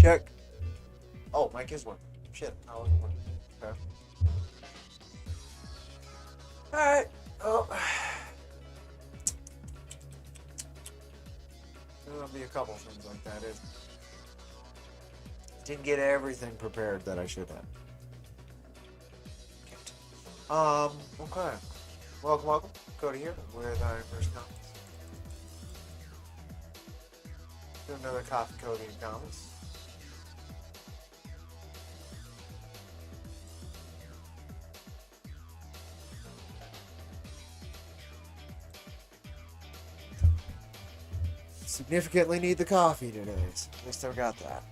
Check. Oh, mic is working. Shit, I wasn't working. Okay. Alright. Oh. There'll be a couple things like that. It didn't get everything prepared that I should have. Okay. Welcome. Cody here with IronVerse Comics. Do another Coffee Cody and Comics. Significantly need the coffee today, so at least I've got that.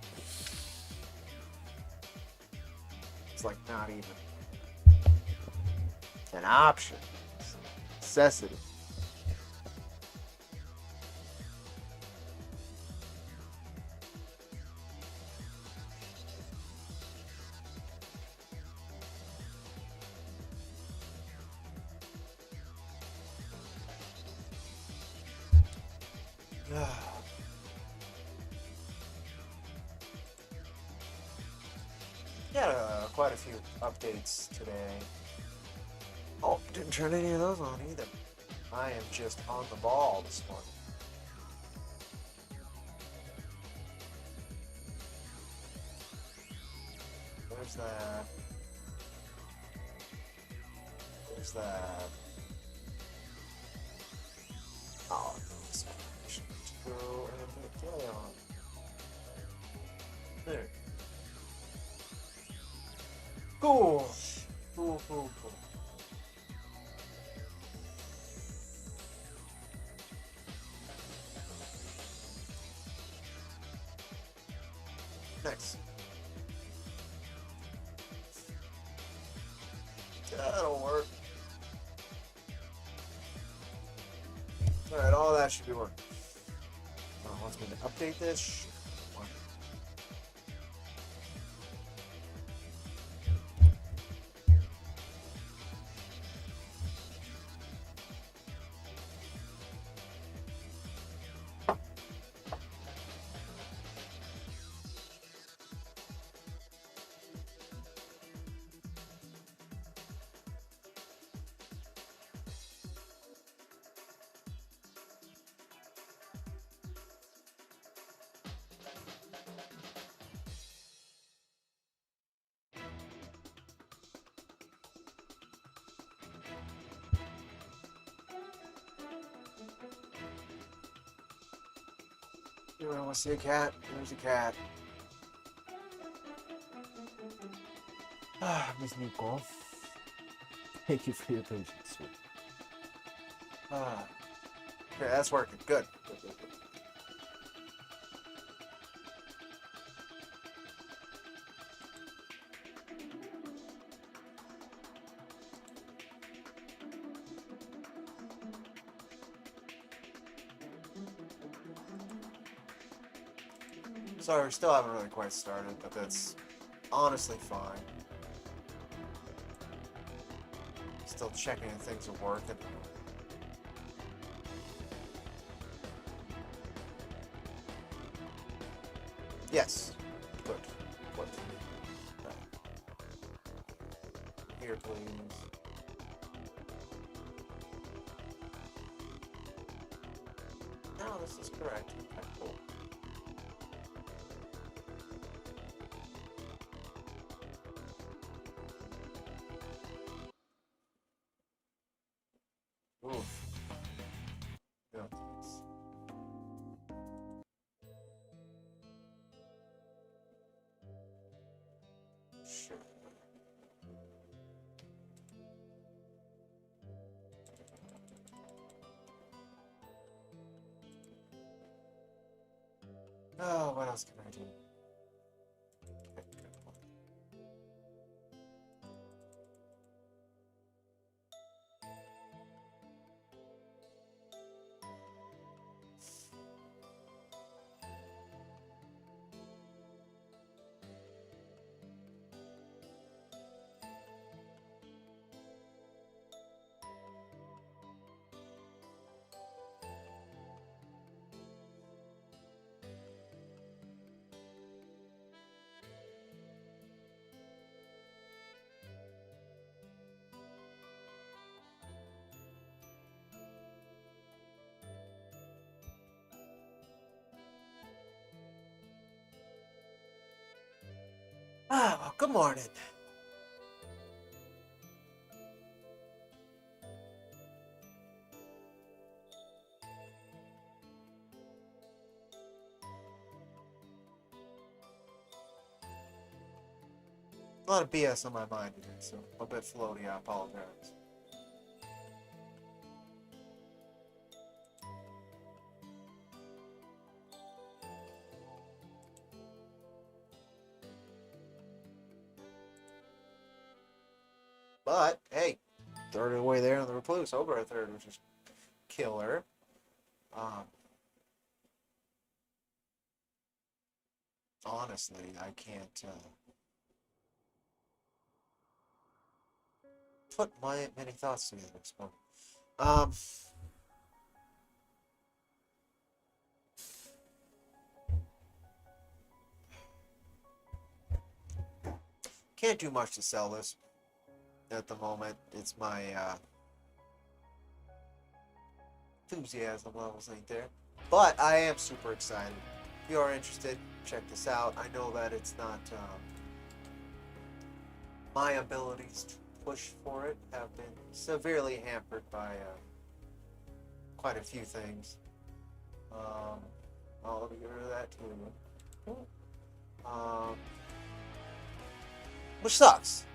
It's like not even an option. It's a necessity. Had quite a few updates today. Oh, didn't turn any of those on either. I am just on the ball this morning. There's that. There's that. Oh, this one. I should go and put a on. There. Cool. Cool. Next. That'll work. Alright, all that should be working. Wants me to update this? Sure. You want to see a cat? There's a cat. Miss Nico. Thank you for your patience, sweet. Okay, that's working. Good. Sorry, we still haven't really quite started, but that's honestly fine. Still checking if things are working. Yes. Good. Right. Here, please. No, this is correct. Okay, cool. Oof. Yeah, thanks. Sure. Oh, what else can I do? Okay, good. Well, good morning. A lot of BS on my mind today, so I'm a bit floaty. I apologize. But hey, third of the way there on the Recluse, over a third, which is killer. Honestly, I can't put many thoughts together this morning. Can't do much to sell this at the moment. It's my enthusiasm levels ain't there. But I am super excited. If you are interested, check this out. I know that it's not my abilities to push for it have been severely hampered by quite a few things. I'll get rid of that too. Which sucks.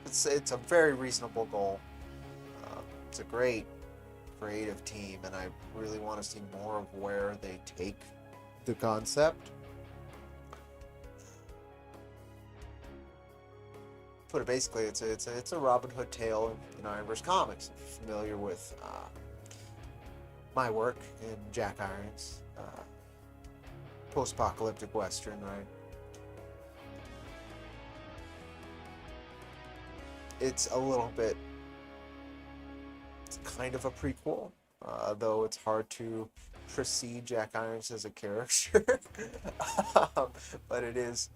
It's a very reasonable goal. It's a great creative team, and I really want to see more of where they take the concept. Put it basically, it's a Robin Hood tale in IronVerse Comics. If you're familiar with my work in Jack Irons, post-apocalyptic western, right? It's a little bit, it's kind of a prequel, though it's hard to precede Jack Irons as a character. But it is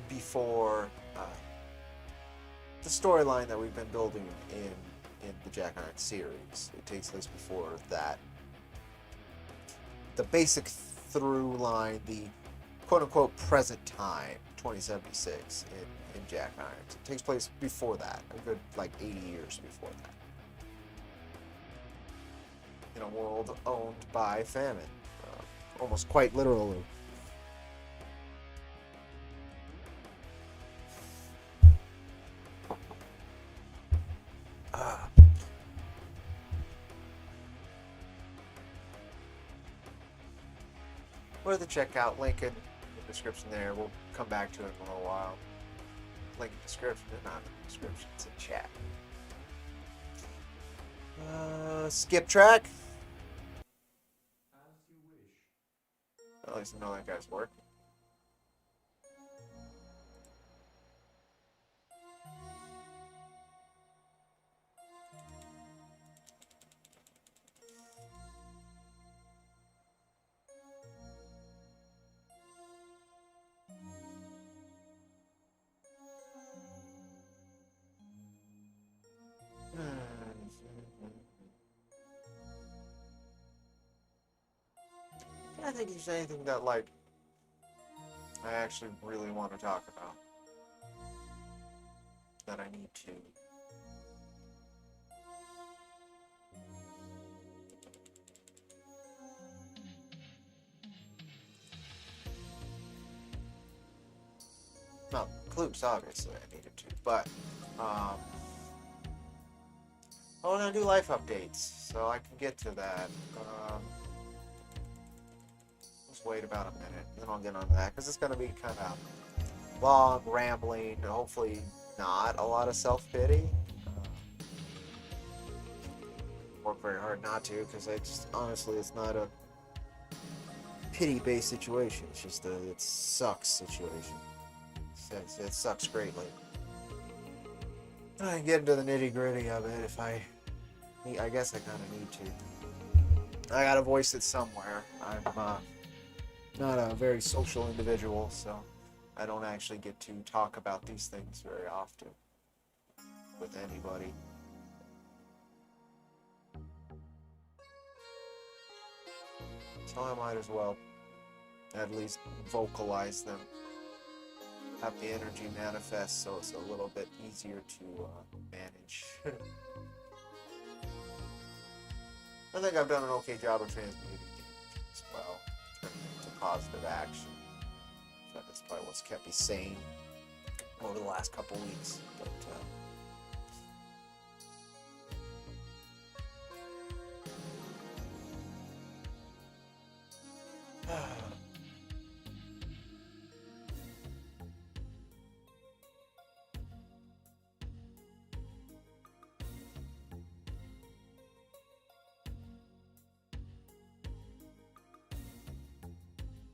before the storyline that we've been building in the Jack Irons series. It takes place before that. The basic through line, the quote-unquote present time, 2076 in Jack Irons. It takes place before that, a good 80 years before that. In a world owned by famine, almost quite literally. Or the checkout link in the description there. We'll come back to it in a little while. Link in the description, not in the description. It's in chat. Skip track. As you wish. At least I know that guy's working. I think there's anything that I actually really want to talk about that I need to. Well, Clues, obviously, I needed to, but I want to do life updates, so I can get to that. Let's wait about a minute, then I'll get on to that, because it's going to be kind of long, rambling, hopefully not a lot of self-pity. Work very hard not to, because honestly, it's not a pity-based situation. It's just it sucks situation. It sucks greatly. I can get into the nitty-gritty of it if I guess I kind of need to. I gotta voice it somewhere. I'm not a very social individual, so I don't actually get to talk about these things very often with anybody. So I might as well at least vocalize them. have the energy manifest, so it's a little bit easier to manage. I think I've done an okay job of transmuting damage as well, turning it into positive action. That's probably what's kept me sane over the last couple weeks. But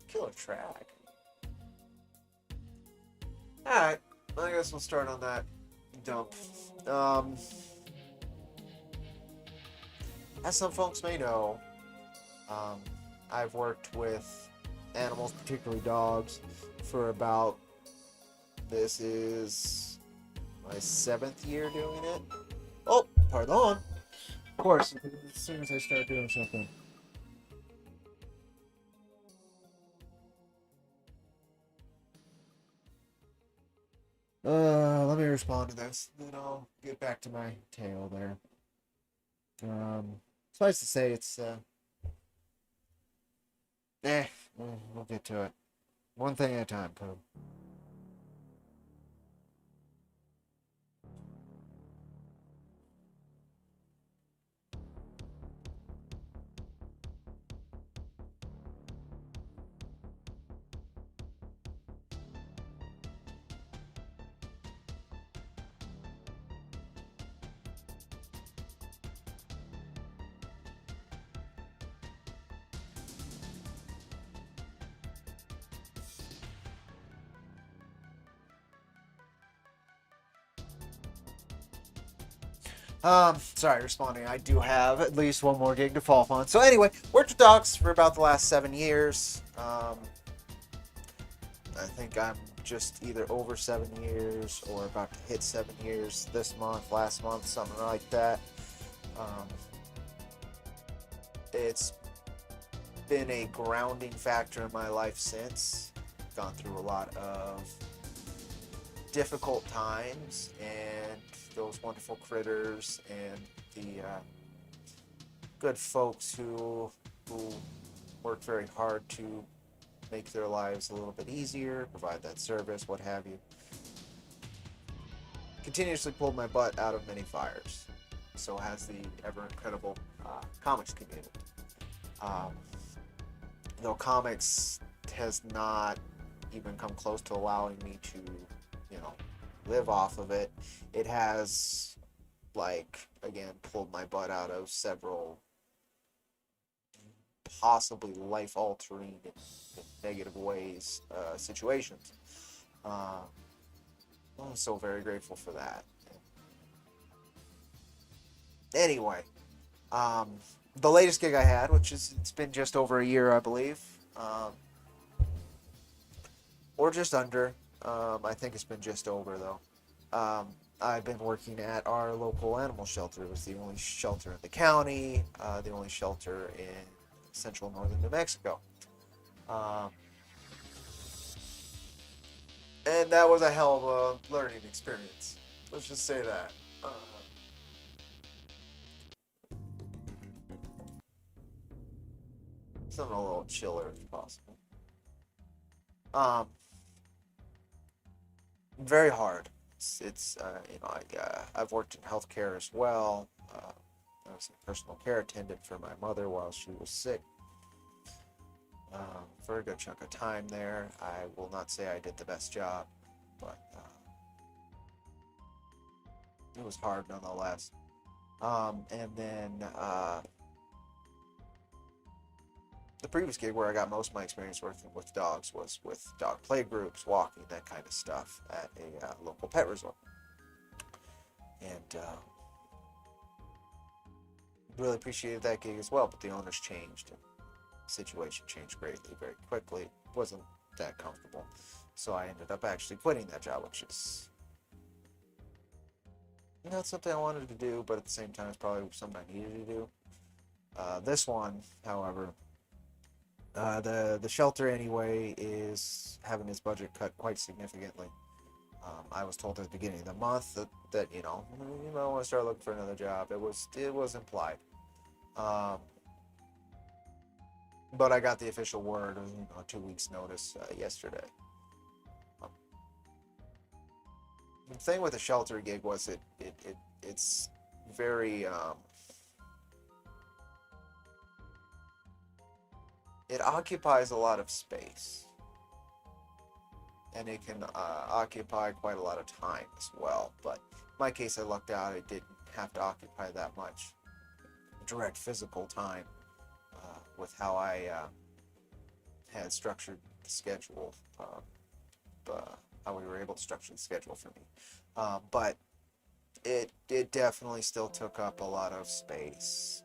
killer track. Alright, I guess we'll start on that dump. As some folks may know, I've worked with animals, particularly dogs, for about, this is my 7th year doing it. Oh, pardon. Of course, as soon as I start doing something. Let me respond to this, then I'll get back to my tale there. Suffice to say, it's, we'll get to it. One thing at a time, Cody. Sorry, responding. I do have at least one more gig to fall upon. So anyway, worked with dogs for about the last 7 years. I think I'm just either over 7 years or about to hit 7 years this month, last month, something like that. It's been a grounding factor in my life since. Gone through a lot of difficult times, and those wonderful critters and the good folks who work very hard to make their lives a little bit easier, provide that service, what have you. Continuously pulled my butt out of many fires. So has the ever incredible comics community. Though comics has not even come close to allowing me to, live off of it, it has, again, pulled my butt out of several possibly life-altering in negative ways situations. I'm so very grateful for that. Anyway, the latest gig I had, it's been just over a year, I believe, or just under. I think it's been just over, though. I've been working at our local animal shelter. It was the only shelter in the county, the only shelter in central northern New Mexico. And that was a hell of a learning experience. Let's just say that. Something a little chiller if possible. Very hard. I've worked in healthcare as well. I was a personal care attendant for my mother while she was sick. For a good chunk of time there. I will not say I did the best job, but it was hard nonetheless. And then the previous gig where I got most of my experience working with dogs was with dog play groups, walking, that kind of stuff at a local pet resort. And really appreciated that gig as well, but the owners changed and the situation changed greatly, very quickly. It wasn't that comfortable. So I ended up actually quitting that job, which is not something I wanted to do, but at the same time, it's probably something I needed to do. This one, however, the shelter anyway is having its budget cut quite significantly. I was told at the beginning of the month that you know, you might want to start looking for another job. It was implied. Um, but I got the official word, 2 weeks notice yesterday. Um, the thing with the shelter gig was it's very it occupies a lot of space, and it can occupy quite a lot of time as well. But in my case, I lucked out. I didn't have to occupy that much direct physical time with how I had structured the schedule, how we were able to structure the schedule for me. But it definitely still took up a lot of space,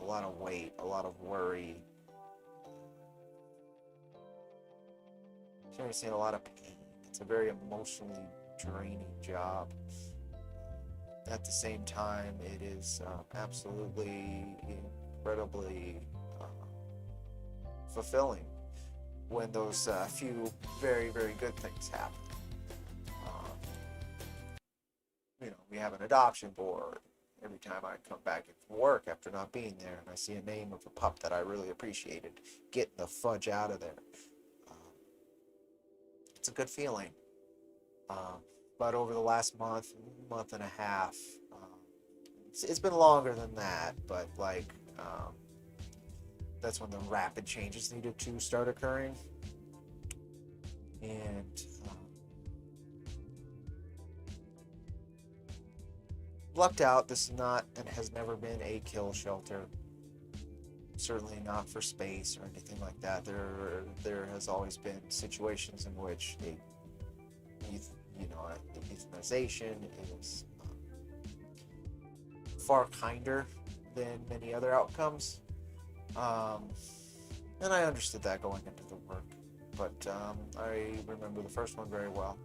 a lot of weight, a lot of worry. Experiencing a lot of pain. It's a very emotionally draining job. At the same time, it is absolutely incredibly fulfilling when those few very, very good things happen. We have an adoption board. Every time I come back from work after not being there and I see a name of a pup that I really appreciated, getting the fudge out of there. It's a good feeling. But over the last month and a half, it's been longer than that, but that's when the rapid changes needed to start occurring. And lucked out. This is not and has never been a kill shelter. Certainly not for space or anything like that. There has always been situations in which euthanization is far kinder than many other outcomes. And I understood that going into the work. But I remember the first one very well.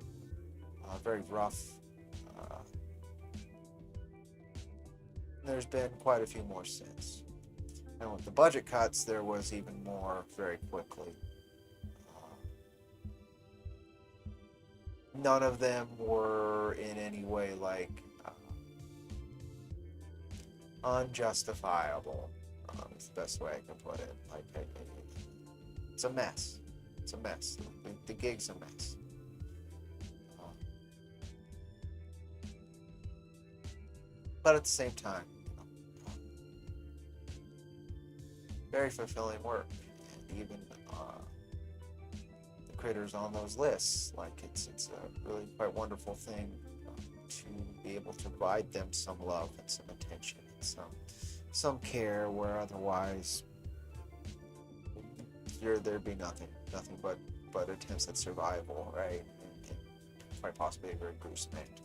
Very rough. There's been quite a few more since. And with the budget cuts, there was even more very quickly. None of them were in any way unjustifiable. Is the best way I can put it. It's a mess. It's a mess. The gig's a mess. But at the same time, very fulfilling work. And even the critters on those lists, it's a really quite wonderful thing to be able to provide them some love and some attention and some care where otherwise there'd be nothing but attempts at survival, right? And quite possibly a very gruesome end.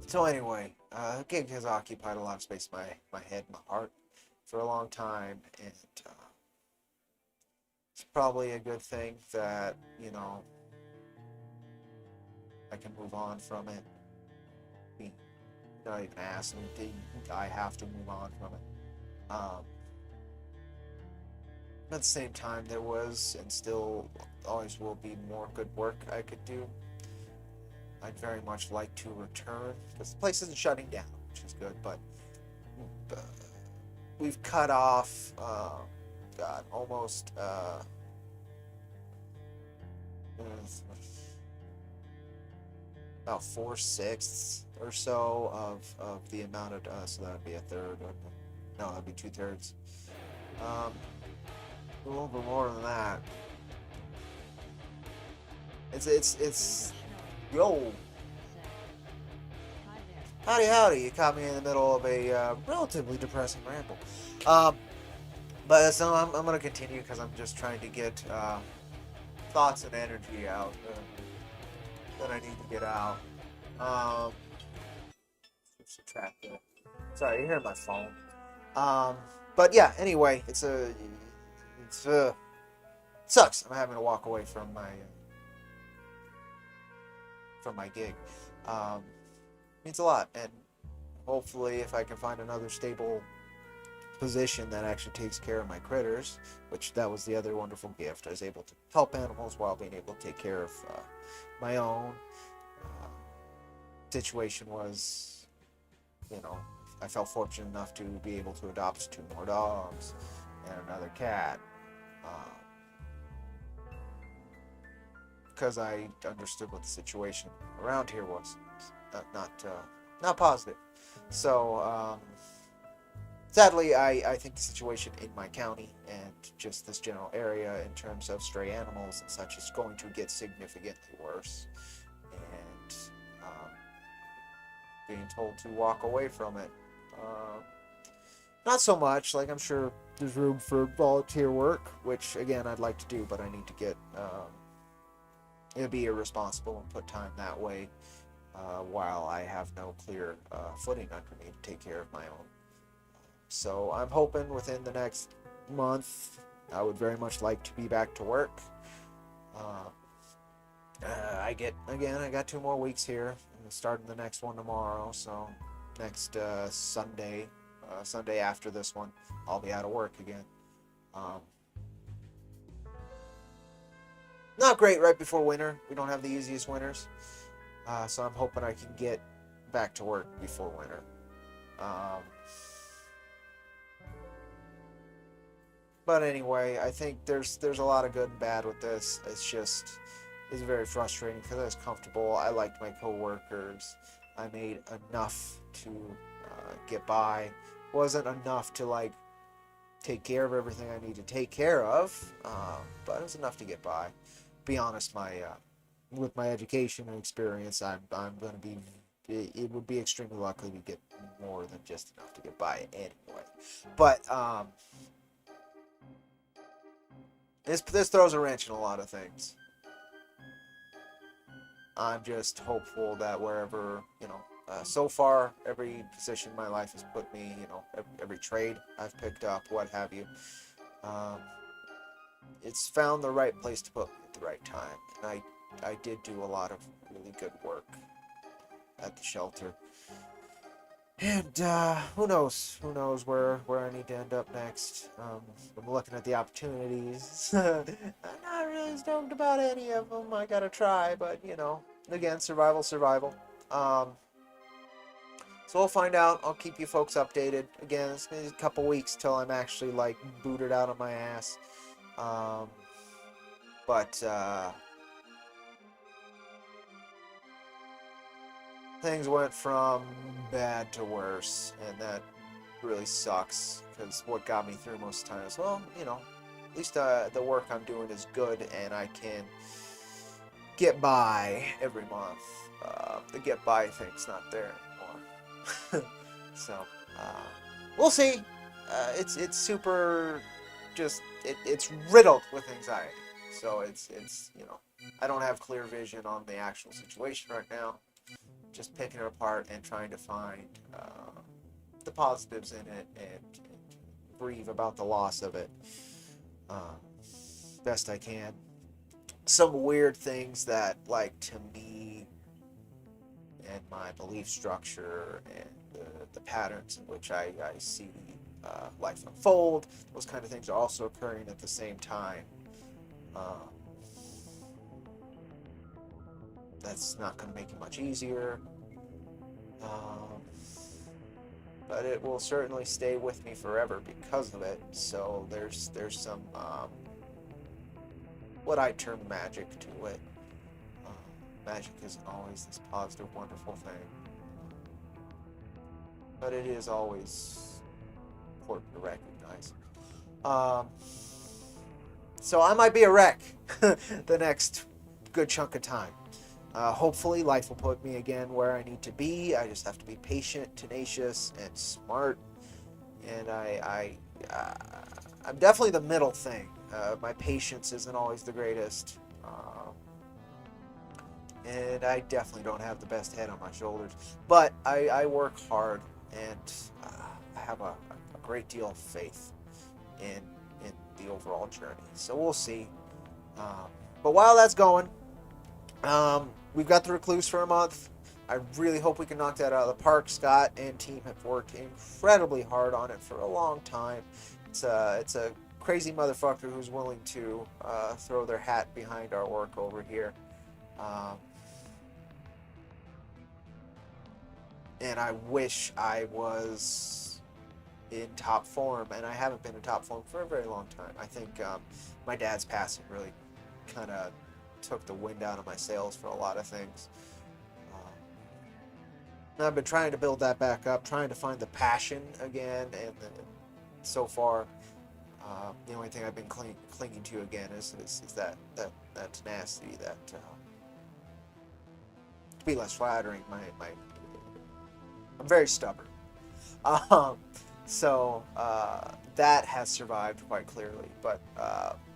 So anyway, gig has occupied a lot of space in my head and my heart for a long time, and it's probably a good thing that, I can move on from it. Not even ask me, I have to move on from it. At the same time, there was and still always will be more good work I could do. I'd very much like to return, because the place isn't shutting down, which is good, but we've cut off, almost, about 4/6 or so of the amount of, so that would be a third, no, that would be 2/3. A little bit more than that. It's yo. Howdy. You caught me in the middle of a relatively depressing ramble. But so I'm going to continue because I'm just trying to get thoughts and energy out that I need to get out. Subtract that. Sorry, you hear my phone. But yeah, anyway, it sucks. I'm having to walk away from my gig. Means a lot, and hopefully if I can find another stable position that actually takes care of my critters, which that was the other wonderful gift. I was able to help animals while being able to take care of my own. Situation was, I felt fortunate enough to be able to adopt 2 more dogs and another cat, because I understood what the situation around here was, not positive. So sadly, I think the situation in my county and just this general area in terms of stray animals and such is going to get significantly worse. And being told to walk away from it. Not so much. Like, I'm sure there's room for volunteer work, which, again, I'd like to do, but I need to get... it'd be irresponsible and put time that way while I have no clear footing under me to take care of my own. So I'm hoping within the next month, I would very much like to be back to work. I got 2 more weeks here. I'm starting the next one tomorrow, so next Sunday after this one, I'll be out of work again. Not great right before winter. We don't have the easiest winters, so I'm hoping I can get back to work before winter. But anyway, I think there's a lot of good and bad with this. It's very frustrating because I was comfortable. I liked my coworkers. I made enough to get by. Wasn't enough to take care of everything I need to take care of, but it was enough to get by. Be honest, with my education and experience, I'm going to be. It would be extremely likely to get more than just enough to get by anyway. But this throws a wrench in a lot of things. I'm just hopeful that wherever, so far, every position in my life has put me, every trade I've picked up, what have you, it's found the right place to put me at the right time. And I did do a lot of really good work at the shelter. And who knows where I need to end up next. I'm looking at the opportunities. I'm not really stoked about any of them. I gotta try, but again, survival. So we'll find out. I'll keep you folks updated. Again, it's gonna be a couple weeks till I'm actually booted out of my ass. But things went from bad to worse, and that really sucks, because what got me through most of the time is, at least the work I'm doing is good, and I can get by every month. The get by thing's not there anymore. So, we'll see. It's super, it's riddled with anxiety. So it's I don't have clear vision on the actual situation right now. Just picking it apart and trying to find the positives in it and grieve about the loss of it best I can. Some weird things that, to me and my belief structure and the patterns in which I see life unfold, those kind of things are also occurring at the same time. That's not going to make it much easier, but it will certainly stay with me forever because of it. So there's some what I term magic to it. Magic isn't always this positive, wonderful thing, but it is always important to recognize. So I might be a wreck the next good chunk of time. Hopefully life will put me again where I need to be. I just have to be patient, tenacious, and smart. And I'm definitely the middle thing. My patience isn't always the greatest. And I definitely don't have the best head on my shoulders. But I work hard, and I have a great deal of faith in the overall journey. So we'll see. But while that's going, we've got the Recluse for a month. I really hope we can knock that out of the park. Scott and team have worked incredibly hard on it for a long time. It's a crazy motherfucker who's willing to throw their hat behind our work over here. And I wish I was in top form, and I haven't been in top form for a very long time. I think my dad's passing really kind of took the wind out of my sails for a lot of things. I've been trying to build that back up, trying to find the passion again, and so far, the only thing I've been clinging to again is that tenacity. That to be less flattering, I'm very stubborn. So that has survived quite clearly, but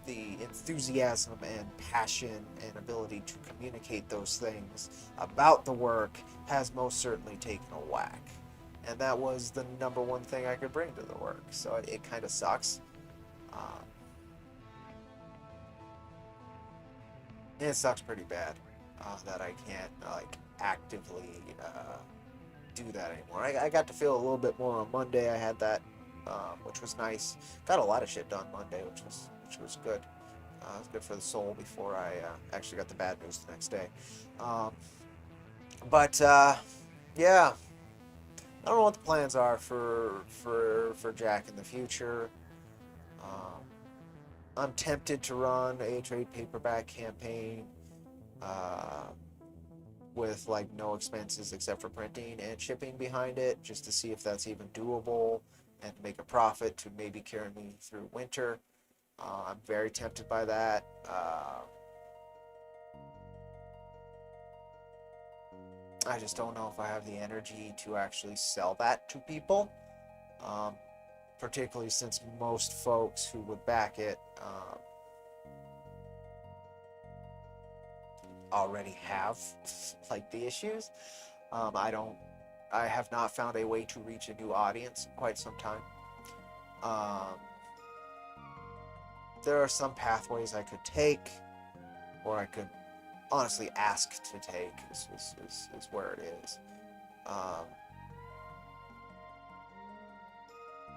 the enthusiasm and passion and ability to communicate those things about the work has most certainly taken a whack. And that was the number one thing I could bring to the work. So it kind of sucks. And it sucks pretty bad that I can't actively do that anymore. I got to feel a little bit more on Monday. I had that, which was nice. Got a lot of shit done Monday, which was good. It was good for the soul before I actually got the bad news the next day. But yeah, I don't know what the plans are for Jack in the future. I'm tempted to run a trade paperback campaign with no expenses except for printing and shipping behind it, just to see if that's even doable and make a profit to maybe carry me through winter. I'm very tempted by that. I just don't know if I have the energy to actually sell that to people, particularly since most folks who would back it already have the issues. I have not found a way to reach a new audience in quite some time. There are some pathways I could take, or I could honestly ask to take, is where it is.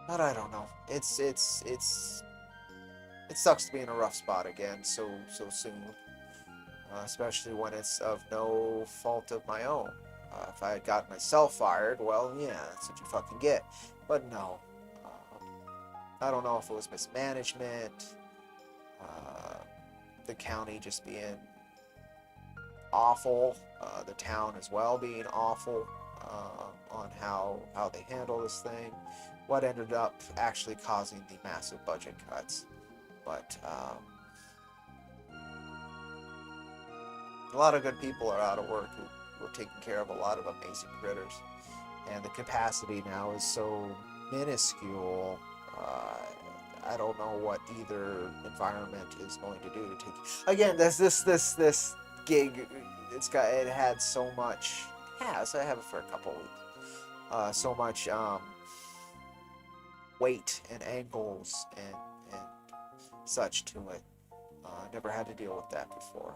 But I don't know. It sucks to be in a rough spot again so soon, especially when it's of no fault of my own. If I had gotten myself fired, well, yeah, that's what you fucking get. But no, I don't know if it was mismanagement, the county just being awful, the town as well being awful on how they handle this thing, what ended up actually causing the massive budget cuts. But a lot of good people are out of work who are taking care of a lot of amazing critters, and the capacity now is so minuscule. I don't know what either environment is going to do to take. Again, there's this gig. It had so much. I have it for a couple weeks. So much weight and angles and such to it. Never had to deal with that before.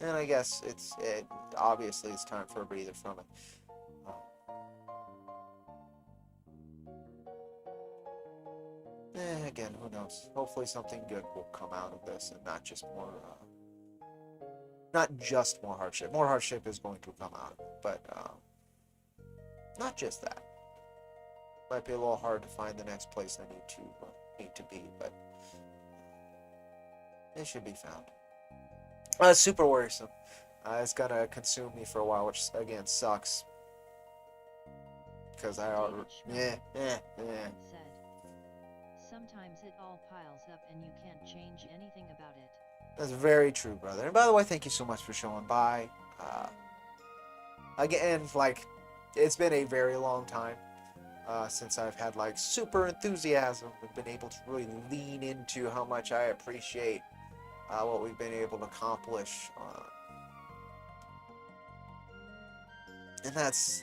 And I guess obviously it's time for a breather from it. Again, who knows? Hopefully something good will come out of this, and not just more hardship. More hardship is going to come out of it, but not just that. Might be a little hard to find the next place I need to be, but it should be found. It's super worrisome. It's gonna consume me for a while, which again sucks. Because I already Sometimes it all piles up and you can't change anything about it. That's very true, brother. And by the way, thank you so much for showing by. Again, it's been a very long time since I've had super enthusiasm and been able to really lean into how much I appreciate what we've been able to accomplish. And that's,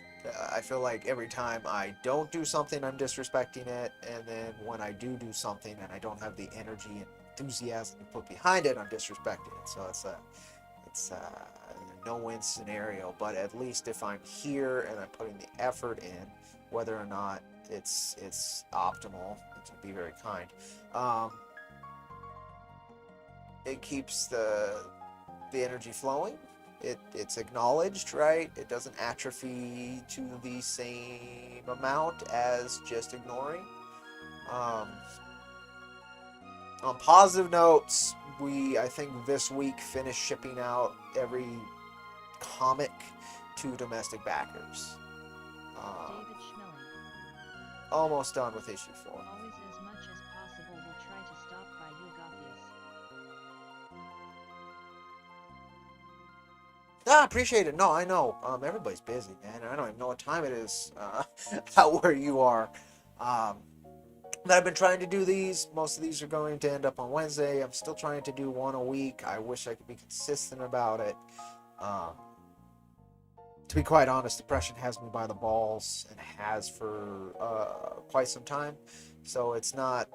I feel like every time I don't do something, I'm disrespecting it. And then when I do something and I don't have the energy and enthusiasm you put behind it, I'm disrespecting it. So it's a no-win scenario. But at least if I'm here and I'm putting the effort in, whether or not it's optimal, to be very kind, it keeps the energy flowing. It's acknowledged, right? It doesn't atrophy to the same amount as just ignoring. On positive notes, I think this week finished shipping out every comic to domestic backers. David Schmeling. Almost done with issue 4. Always as much as possible will try to stop by you Gothius. Appreciate it. No, I know. Everybody's busy, man. I don't even know what time it is out where you are. But I've been trying to do these. Most of these are going to end up on Wednesday. I'm still trying to do one a week. I wish I could be consistent about it. To be quite honest, depression has me by the balls and has for quite some time. So it's not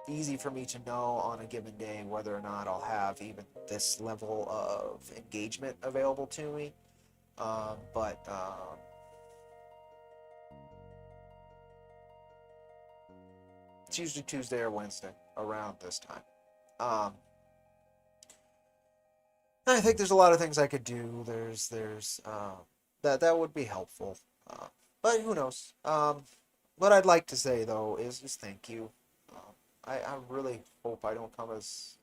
easy for me to know on a given day whether or not I'll have even this level of engagement available to me. But it's usually Tuesday or Wednesday around this time. I think there's a lot of things I could do. There's that would be helpful. But who knows? What I'd like to say though is just thank you. I really hope I don't come out as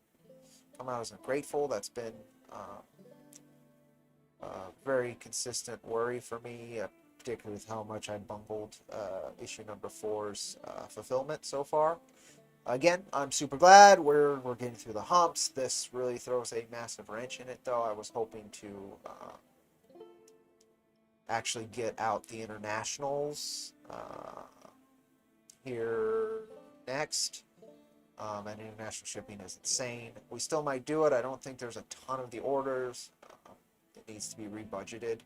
ungrateful. That's been a very consistent worry for me, particularly with how much I bungled issue number 4's fulfillment so far. Again, I'm super glad we're getting through the humps. This really throws a massive wrench in it, though. I was hoping to actually get out the internationals here next. And international shipping is insane. We still might do it. I don't think there's a ton of the orders. It needs to be rebudgeted.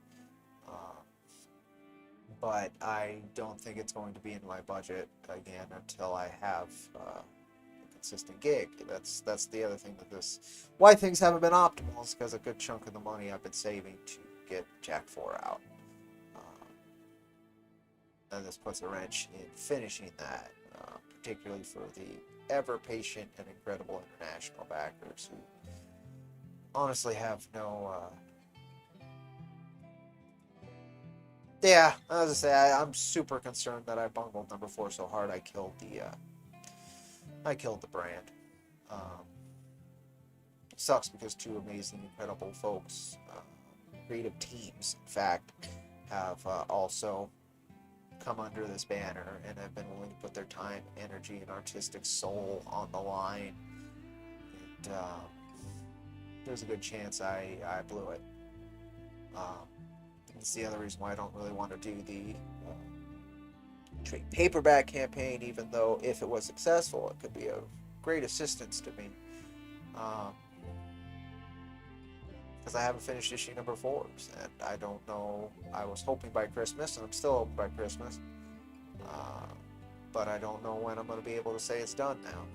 But I don't think it's going to be in my budget again until I have a consistent gig. That's the other thing why things haven't been optimal is because a good chunk of the money I've been saving to get Jack 4 out. And this puts a wrench in finishing that, particularly for the ever patient and incredible international backers who honestly have no... Yeah, as I say, I'm super concerned that I bungled number 4 so hard I killed the brand. It sucks because two amazing, incredible folks, creative teams, in fact, have also come under this banner and have been willing to put their time, energy, and artistic soul on the line. And there's a good chance I blew it. That's the other reason why I don't really want to do the trade paperback campaign, even though if it was successful, it could be of great assistance to me. Because I haven't finished issue number 4s, and I don't know. I was hoping by Christmas, and I'm still hoping by Christmas. But I don't know when I'm going to be able to say it's done now.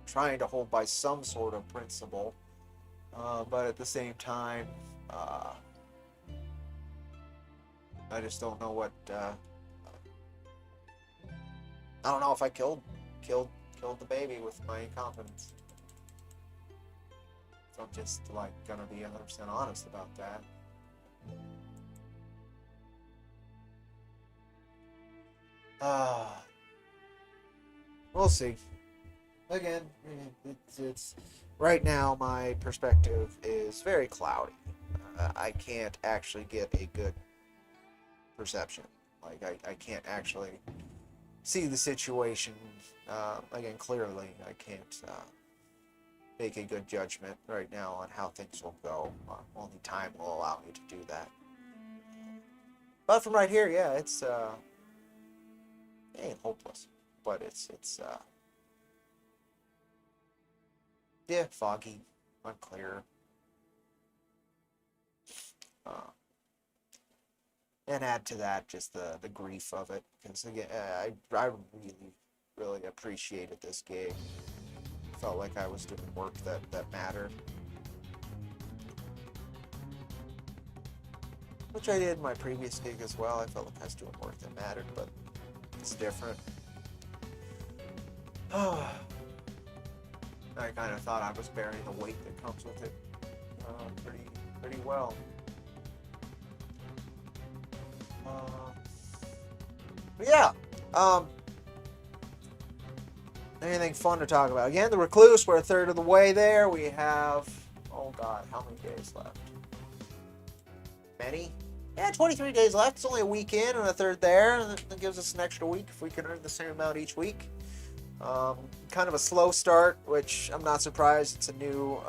Trying to hold by some sort of principle. But at the same time, I just don't know what. I don't know if I killed the baby with my incompetence. So I'm just gonna be 100% honest about that. We'll see. Again, it's right now my perspective is very cloudy. I can't actually get a good perception. I can't actually see the situation again clearly. I can't make a good judgment right now on how things will go. Only time will allow me to do that. But from right here, yeah, it ain't hopeless, but it's yeah, foggy, unclear. And add to that just the grief of it, because again, I really appreciated this gig. Felt like I was doing work that mattered, which I did in my previous gig as well. I felt like I was doing work that mattered, but it's different. I kind of thought I was bearing the weight that comes with it pretty well. But yeah, anything fun to talk about? Again, the Recluse, we're a third of the way there. We have, oh god, how many days left? Many? Yeah, 23 days left. It's only a week in and a third there, and that gives us an extra week if we can earn the same amount each week. Kind of a slow start, which I'm not surprised. It's a new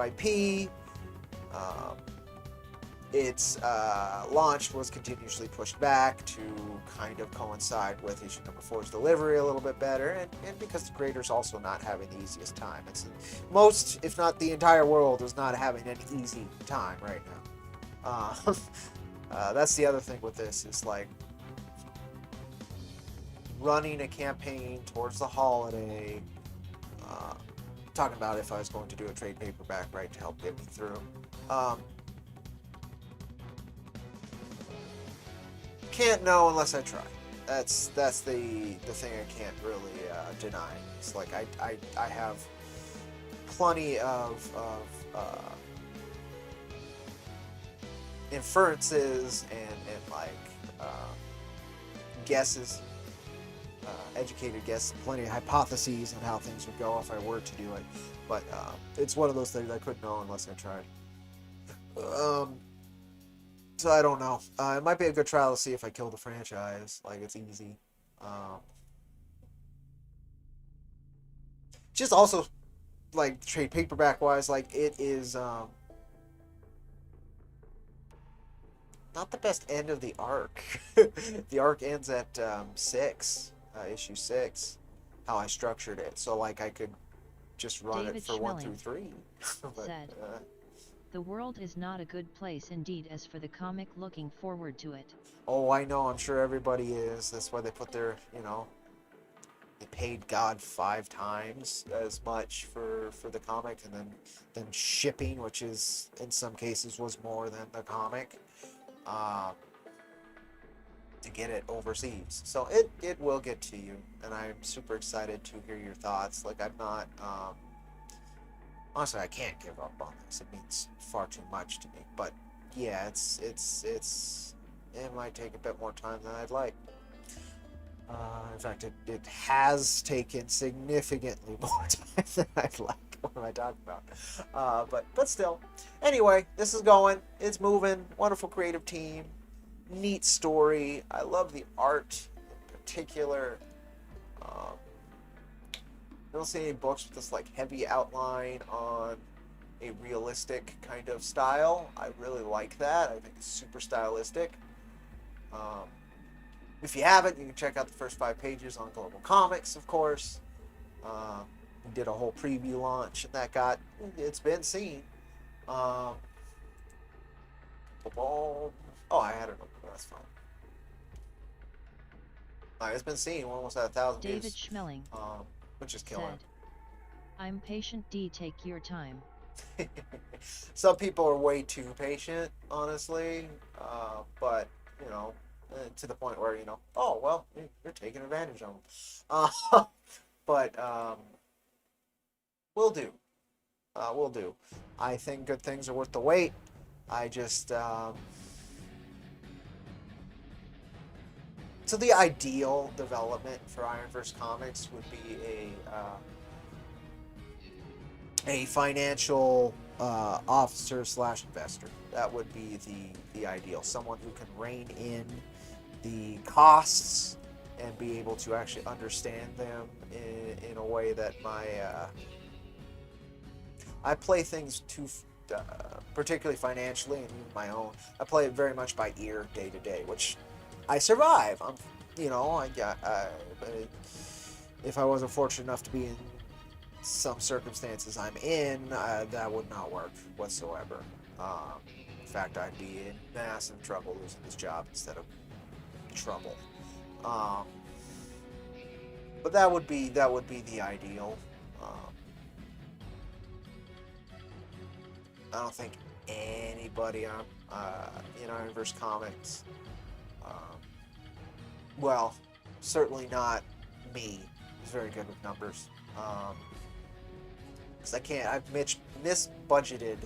IP. Its launch was continuously pushed back to kind of coincide with issue number 4's delivery a little bit better, and because the creator's also not having the easiest time. It's most, if not the entire world, is not having an easy time right now. That's the other thing with this, is like running a campaign towards the holiday, talking about if I was going to do a trade paperback, right, to help get me through. Can't know unless I try. That's the thing I can't really deny. It's like I have plenty of inferences and like guesses, educated guesses, plenty of hypotheses on how things would go if I were to do it. But it's one of those things I couldn't know unless I tried. So I don't know. It might be a good trial to see if I kill the franchise. Like, it's easy. Just also, like, trade paperback wise, like, it is not the best end of the arc. The arc ends at issue 6, how I structured it. So, like, I could just run David it for 1 through 3. But, said, the world is not a good place indeed. As for the comic, looking forward to it. oh, I know. I'm sure everybody is. That's why they put their, they paid God 5 times as much for the comic, and then shipping, which is in some cases was more than the comic, to get it overseas. So it will get to you, and I'm super excited to hear your thoughts. Like, I'm not. Honestly, I can't give up on this. It means far too much to me. But yeah, it might take a bit more time than I'd like. In fact, it has taken significantly more time than I'd like. What am I talking about? But still. Anyway, this is going. It's moving. Wonderful creative team. Neat story. I love the art in particular. I don't see any books with this like heavy outline on a realistic kind of style. I really like that. I think it's super stylistic. If you haven't, you can check out the first 5 pages on Global Comics, of course. We did a whole preview launch, and it's been seen. Oh, I had it open. That's fine. It's been seen. We're almost at 1,000 views. David Schmeling Which is killing. said, I'm patient. Take your time. Some people are way too patient, honestly, but to the point where oh well, you're taking advantage of them. But we'll do. I think good things are worth the wait. I just so the ideal development for IronVerse Comics would be a financial officer / investor. That would be the ideal. Someone who can rein in the costs and be able to actually understand them in a way that I play things too, particularly financially and even my own. I play it very much by ear, day to day, which I survive. If I wasn't fortunate enough to be in some circumstances I'm in, that would not work whatsoever. fact, I'd be in massive trouble losing this job instead of trouble. Um, but that would be the ideal. I don't think anybody on in IronVerse Comics, well, certainly not me, is very good with numbers. Because I've misbudgeted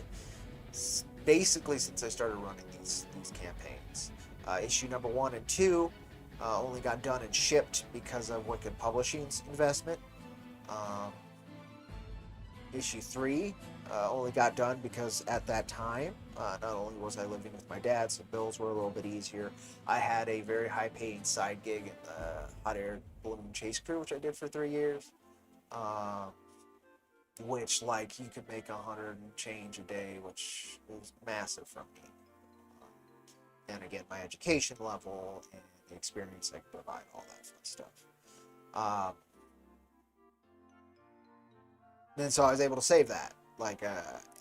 basically since I started running these campaigns. Issue number 1 and 2 only got done and shipped because of Wicked Publishing's investment. Issue 3 only got done because at that time, not only was I living with my dad, so bills were a little bit easier, I had a very high-paying side gig in the hot air balloon chase crew, which I did for 3 years. Which, like, you could make 100 and change a day, which is massive for me. And again, my education level and the experience I can provide, all that fun stuff. And so I was able to save that,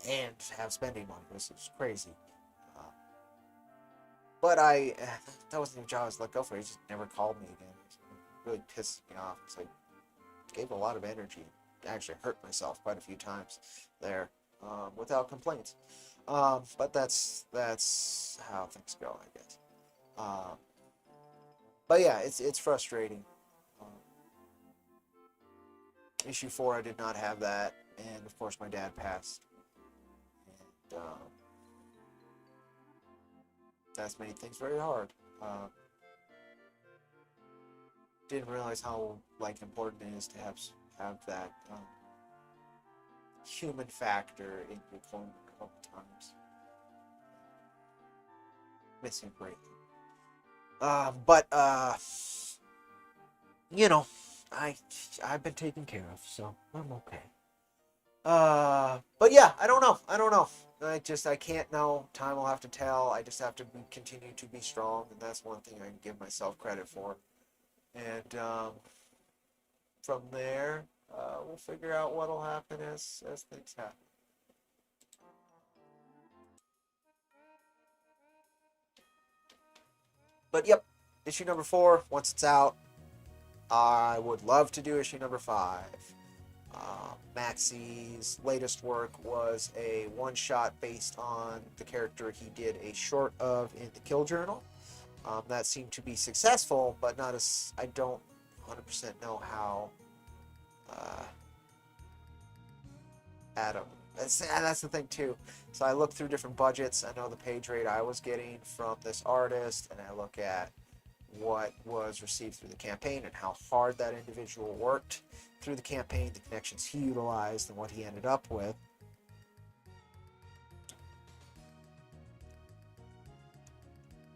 and have spending money. This is crazy. But that wasn't the job I was let go for. He just never called me again. It really pisses me off. It's like, gave a lot of energy. Actually hurt myself quite a few times there, without complaints. But that's how things go, I guess. But yeah, it's frustrating. Issue 4, I did not have that, and of course my dad passed. And that's made things very hard. Didn't realize how important it is to have that human factor in your corner a couple times. Miss him greatly. But I've been taken care of, so I'm okay. But yeah, I don't know. I can't know. Time will have to tell. I just have to continue to be strong, and that's one thing I can give myself credit for. And from there, we'll figure out what'll happen as things happen. But yep, issue number 4, once it's out, I would love to do issue number 5. Maxie's latest work was a one-shot based on the character he did a short of in the Kill Journal. That seemed to be successful, but not as... I don't 100% know how Adam... That's the thing, too. So I look through different budgets. I know the page rate I was getting from this artist, and I look at what was received through the campaign and how hard that individual worked through the campaign, the connections he utilized, and what he ended up with.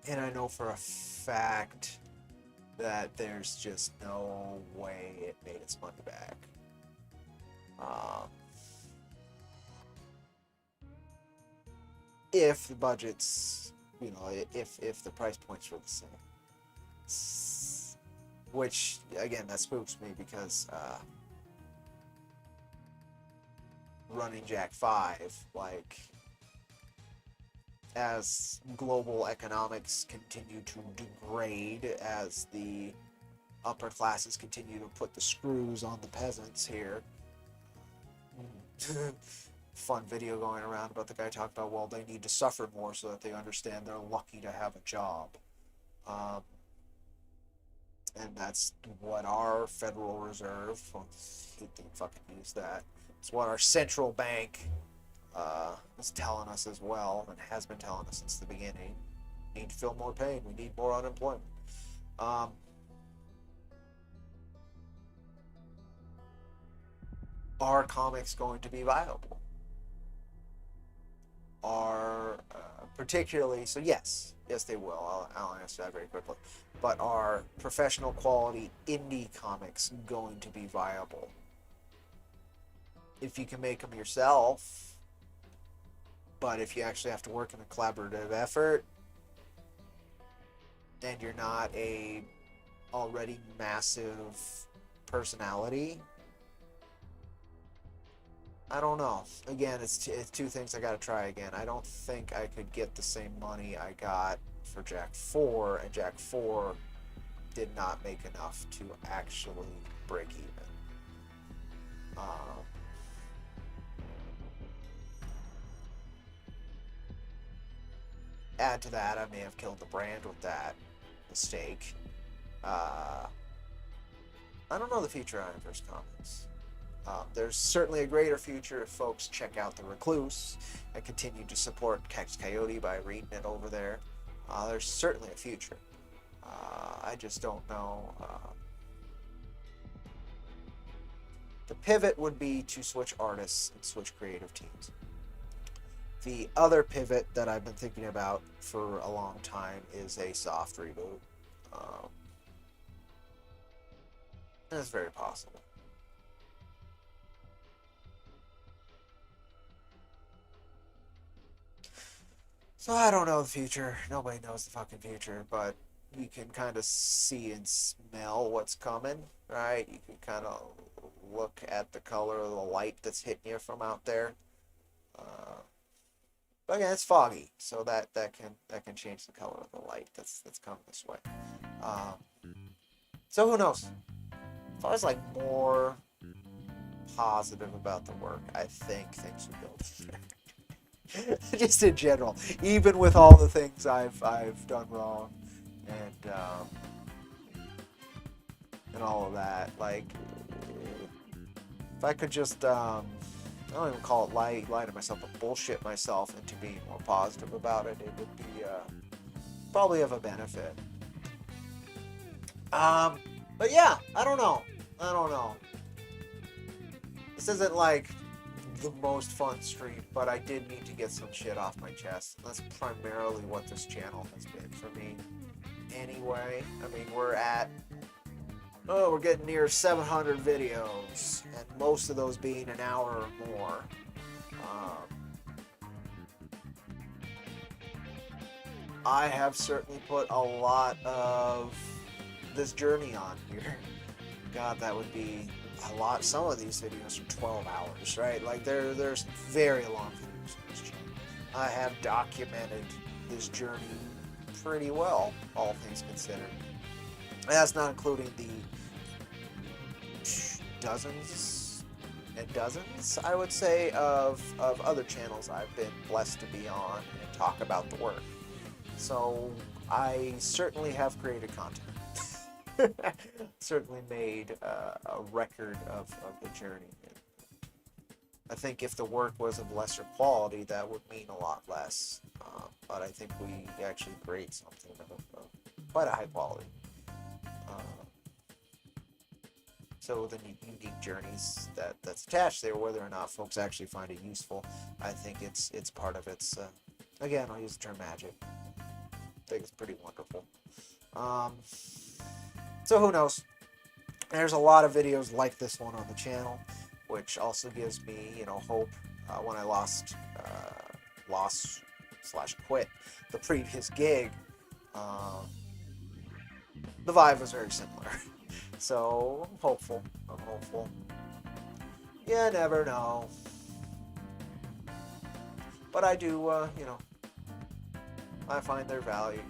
And I know for a fact that there's just no way it made its money back. If the budgets, if the price points were the same. Which, again, that spooks me because running Jack 5, as global economics continue to degrade, as the upper classes continue to put the screws on the peasants here. Fun video going around about the guy talking about, well, they need to suffer more so that they understand they're lucky to have a job. And that's what our Federal Reserve, they fucking use that. It's what our central bank is telling us as well, and has been telling us since the beginning. We need to feel more pain. We need more unemployment. Are comics going to be viable? Are particularly, so yes they will. I'll answer that very quickly. But are professional quality indie comics going to be viable? If you can make them yourself, but if you actually have to work in a collaborative effort, and you're not a already massive personality, I don't know. Again, it's two things I gotta try again. I don't think I could get the same money I got for Jack 4, and Jack 4 did not make enough to actually break even. Add to that, I may have killed the brand with that mistake. I don't know the future of IronVerse Comics. There's certainly a greater future if folks check out the Recluse and continue to support Cody by reading it over there. There's certainly a future. I just don't know. The pivot would be to switch artists and switch creative teams. The other pivot that I've been thinking about for a long time is a soft reboot. It's very possible. So I don't know the future. Nobody knows the fucking future, but you can kind of see and smell what's coming, right? You can kind of look at the color of the light that's hitting you from out there. But again, it's foggy, so that can change the color of the light that's coming this way. So who knows? If I was like more positive about the work, I think things would go better. Just in general, even with all the things I've done wrong, and all of that, like if I could just I don't even call it lie to myself, but bullshit myself into being more positive about it, it would be probably of a benefit. But yeah, I don't know. This isn't like the most fun stream, but I did need to get some shit off my chest. That's primarily what this channel has been for me. Anyway, I mean, we're getting near 700 videos, and most of those being an hour or more. I have certainly put a lot of this journey on here. God, that would be a lot. Some of these videos are 12 hours, right? Like there's very long videos on this channel. I have documented this journey pretty well, all things considered. And that's not including the dozens and dozens, I would say, of other channels I've been blessed to be on and talk about the work. So I certainly have created content. Certainly made a record of the journey. I think if the work was of lesser quality, that would mean a lot less. But I think we actually create something of quite a high quality. So the unique journeys that's attached there, whether or not folks actually find it useful, I think it's part of its. Again, I'll use the term magic. I think it's pretty wonderful. So who knows? There's a lot of videos like this one on the channel, which also gives me, hope. When I lost/quit the previous gig, the vibe was very similar. So I'm hopeful. You never know. But I do, I find their value.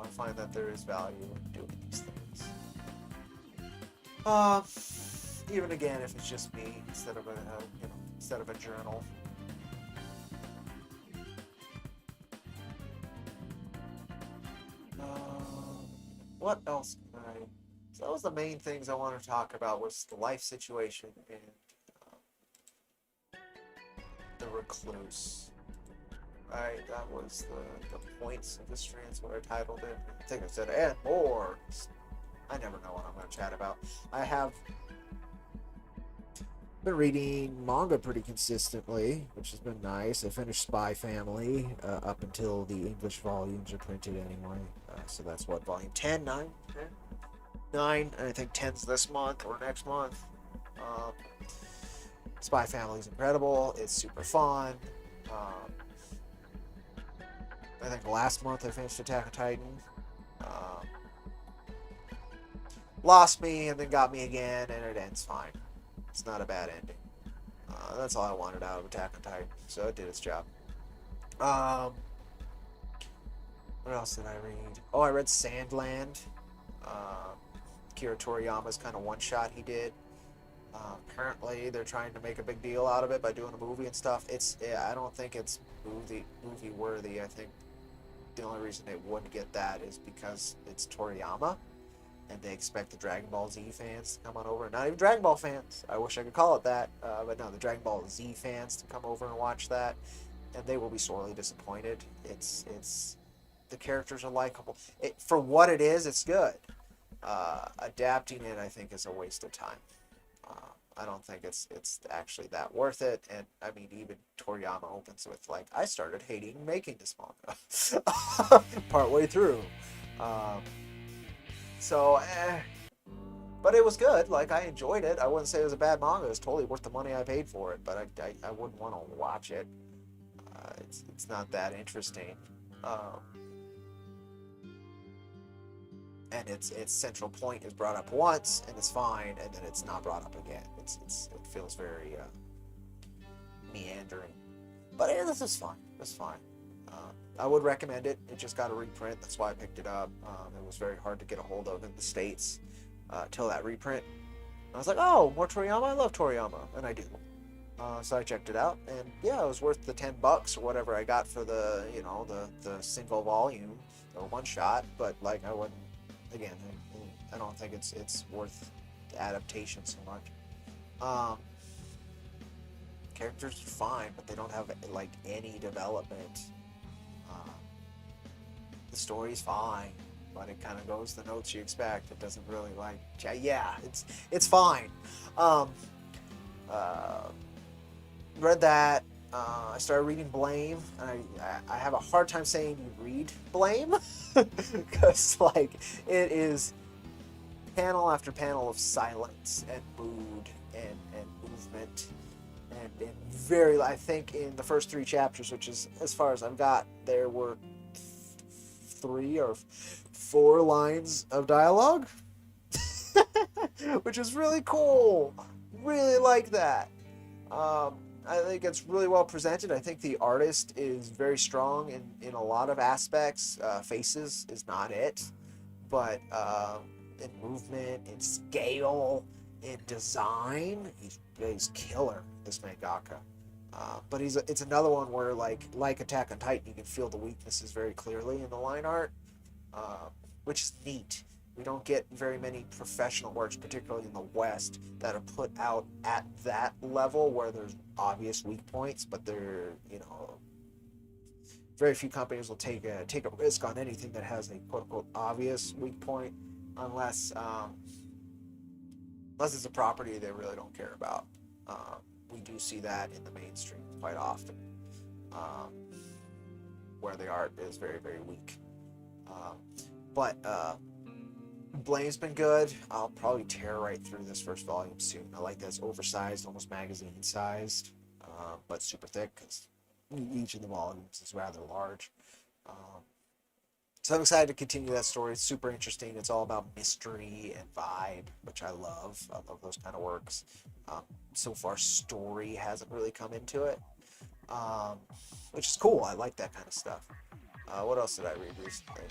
I find that there is value in doing these things. Even again, if it's just me instead of a journal. What else can I? So that was the main things I wanted to talk about, was the life situation and the Recluse. Right, that was the points of the stream. That's what I titled it. I think I said, and more. I never know what I'm going to chat about. I have been reading manga pretty consistently, which has been nice. I finished Spy Family up until the English volumes are printed anyway. So that's what, volume 10, 9? 10? 9, and I think 10's this month or next month. Spy Family is incredible. It's super fun. I think last month I finished Attack on Titan. Lost me and then got me again, and it ends fine. It's not a bad ending. That's all I wanted out of Attack on Titan, so it did its job. Um, what else did I read? Oh, I read Sandland. Um, Kira Toriyama's kind of one-shot he did. Apparently, they're trying to make a big deal out of it by doing a movie and stuff. I don't think it's movie worthy. I think the only reason they wouldn't get that is because it's Toriyama, and they expect the Dragon Ball Z fans to come on over. Not even Dragon Ball fans. I wish I could call it that, but no, the Dragon Ball Z fans to come over and watch that, and they will be sorely disappointed. It's the characters are likable. For what it is, it's good. Adapting it, I think, is a waste of time. I don't think it's actually that worth it. And I mean, even Toriyama opens with like, I started hating making this manga partway through. But it was good. Like, I enjoyed it. I wouldn't say it was a bad manga. It was totally worth the money I paid for it. But I wouldn't want to watch it. It's not that interesting. And its central point is brought up once, and it's fine, and then it's not brought up again. It feels very meandering. But yeah, this is fine. It's fine. I would recommend it. It just got a reprint. That's why I picked it up. It was very hard to get a hold of in the States till that reprint. I was like, oh, more Toriyama? I love Toriyama. And I do. So I checked it out, and yeah, it was worth the $10 or whatever I got for the single volume, or one shot. But like, I wouldn't. Again, I don't think it's worth the adaptation so much. Characters are fine, but they don't have like any development. The story's fine, but it kind of goes the notes you expect. It doesn't really like, yeah, it's fine. Read that. I started reading Blame, and I have a hard time saying you read Blame, because like, it is panel after panel of silence and mood and movement, and very, I think in the first 3 chapters, which is as far as I've got, there were 3 or 4 lines of dialogue, which is really cool. Really like that. I think it's really well presented. I think the artist is very strong in a lot of aspects. Faces is not it, but in movement, in scale, in design, he's killer, this mangaka. But it's another one where like Attack on Titan, you can feel the weaknesses very clearly in the line art, which is neat. We don't get very many professional works, particularly in the West, that are put out at that level where there's obvious weak points, but they're, very few companies will take a risk on anything that has a quote-unquote obvious weak point, unless it's a property they really don't care about. We do see that in the mainstream quite often, where the art is very, very weak. But Blame's been good. I'll probably tear right through this first volume soon. I like that it's oversized, almost magazine-sized, but super thick, because each of the volumes is rather large. So I'm excited to continue that story. It's super interesting. It's all about mystery and vibe, which I love. I love those kind of works. So far, story hasn't really come into it, which is cool. I like that kind of stuff. What else did I read recently?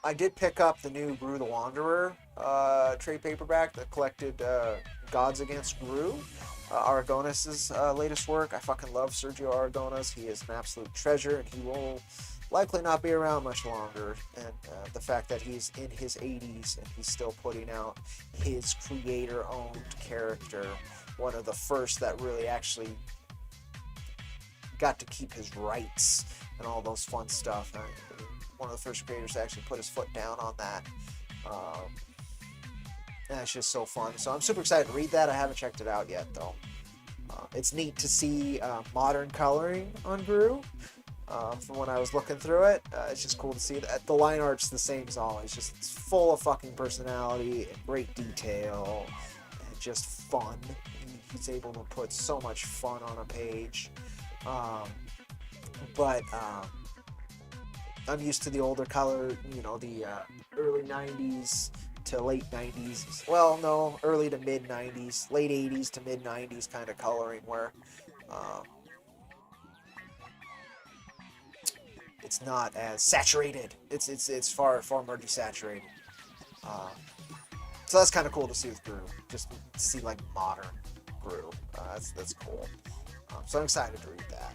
I did pick up the new Gru the Wanderer trade paperback that collected Gods Against Gru, Aragonas's latest work. I fucking love Sergio Aragonas. He is an absolute treasure, and he will likely not be around much longer. And the fact that he's in his 80s and he's still putting out his creator-owned character, one of the first that really actually got to keep his rights and all those fun stuff. One of the first creators to actually put his foot down on that. And it's just so fun. So I'm super excited to read that. I haven't checked it out yet, though. It's neat to see modern coloring on Gru. From when I was looking through it, it's just cool to see that the line art's the same as always. Just it's full of fucking personality and great detail and just fun. He's able to put so much fun on a page. But I'm used to the older color, you know, the early 90s to late 90s. Well, no, early to mid 90s, late 80s to mid 90s kind of coloring where it's not as saturated. It's far more desaturated. Uh, so that's kind of cool to see with Brew. Just to see like modern Brew. That's cool. So I'm excited to read that.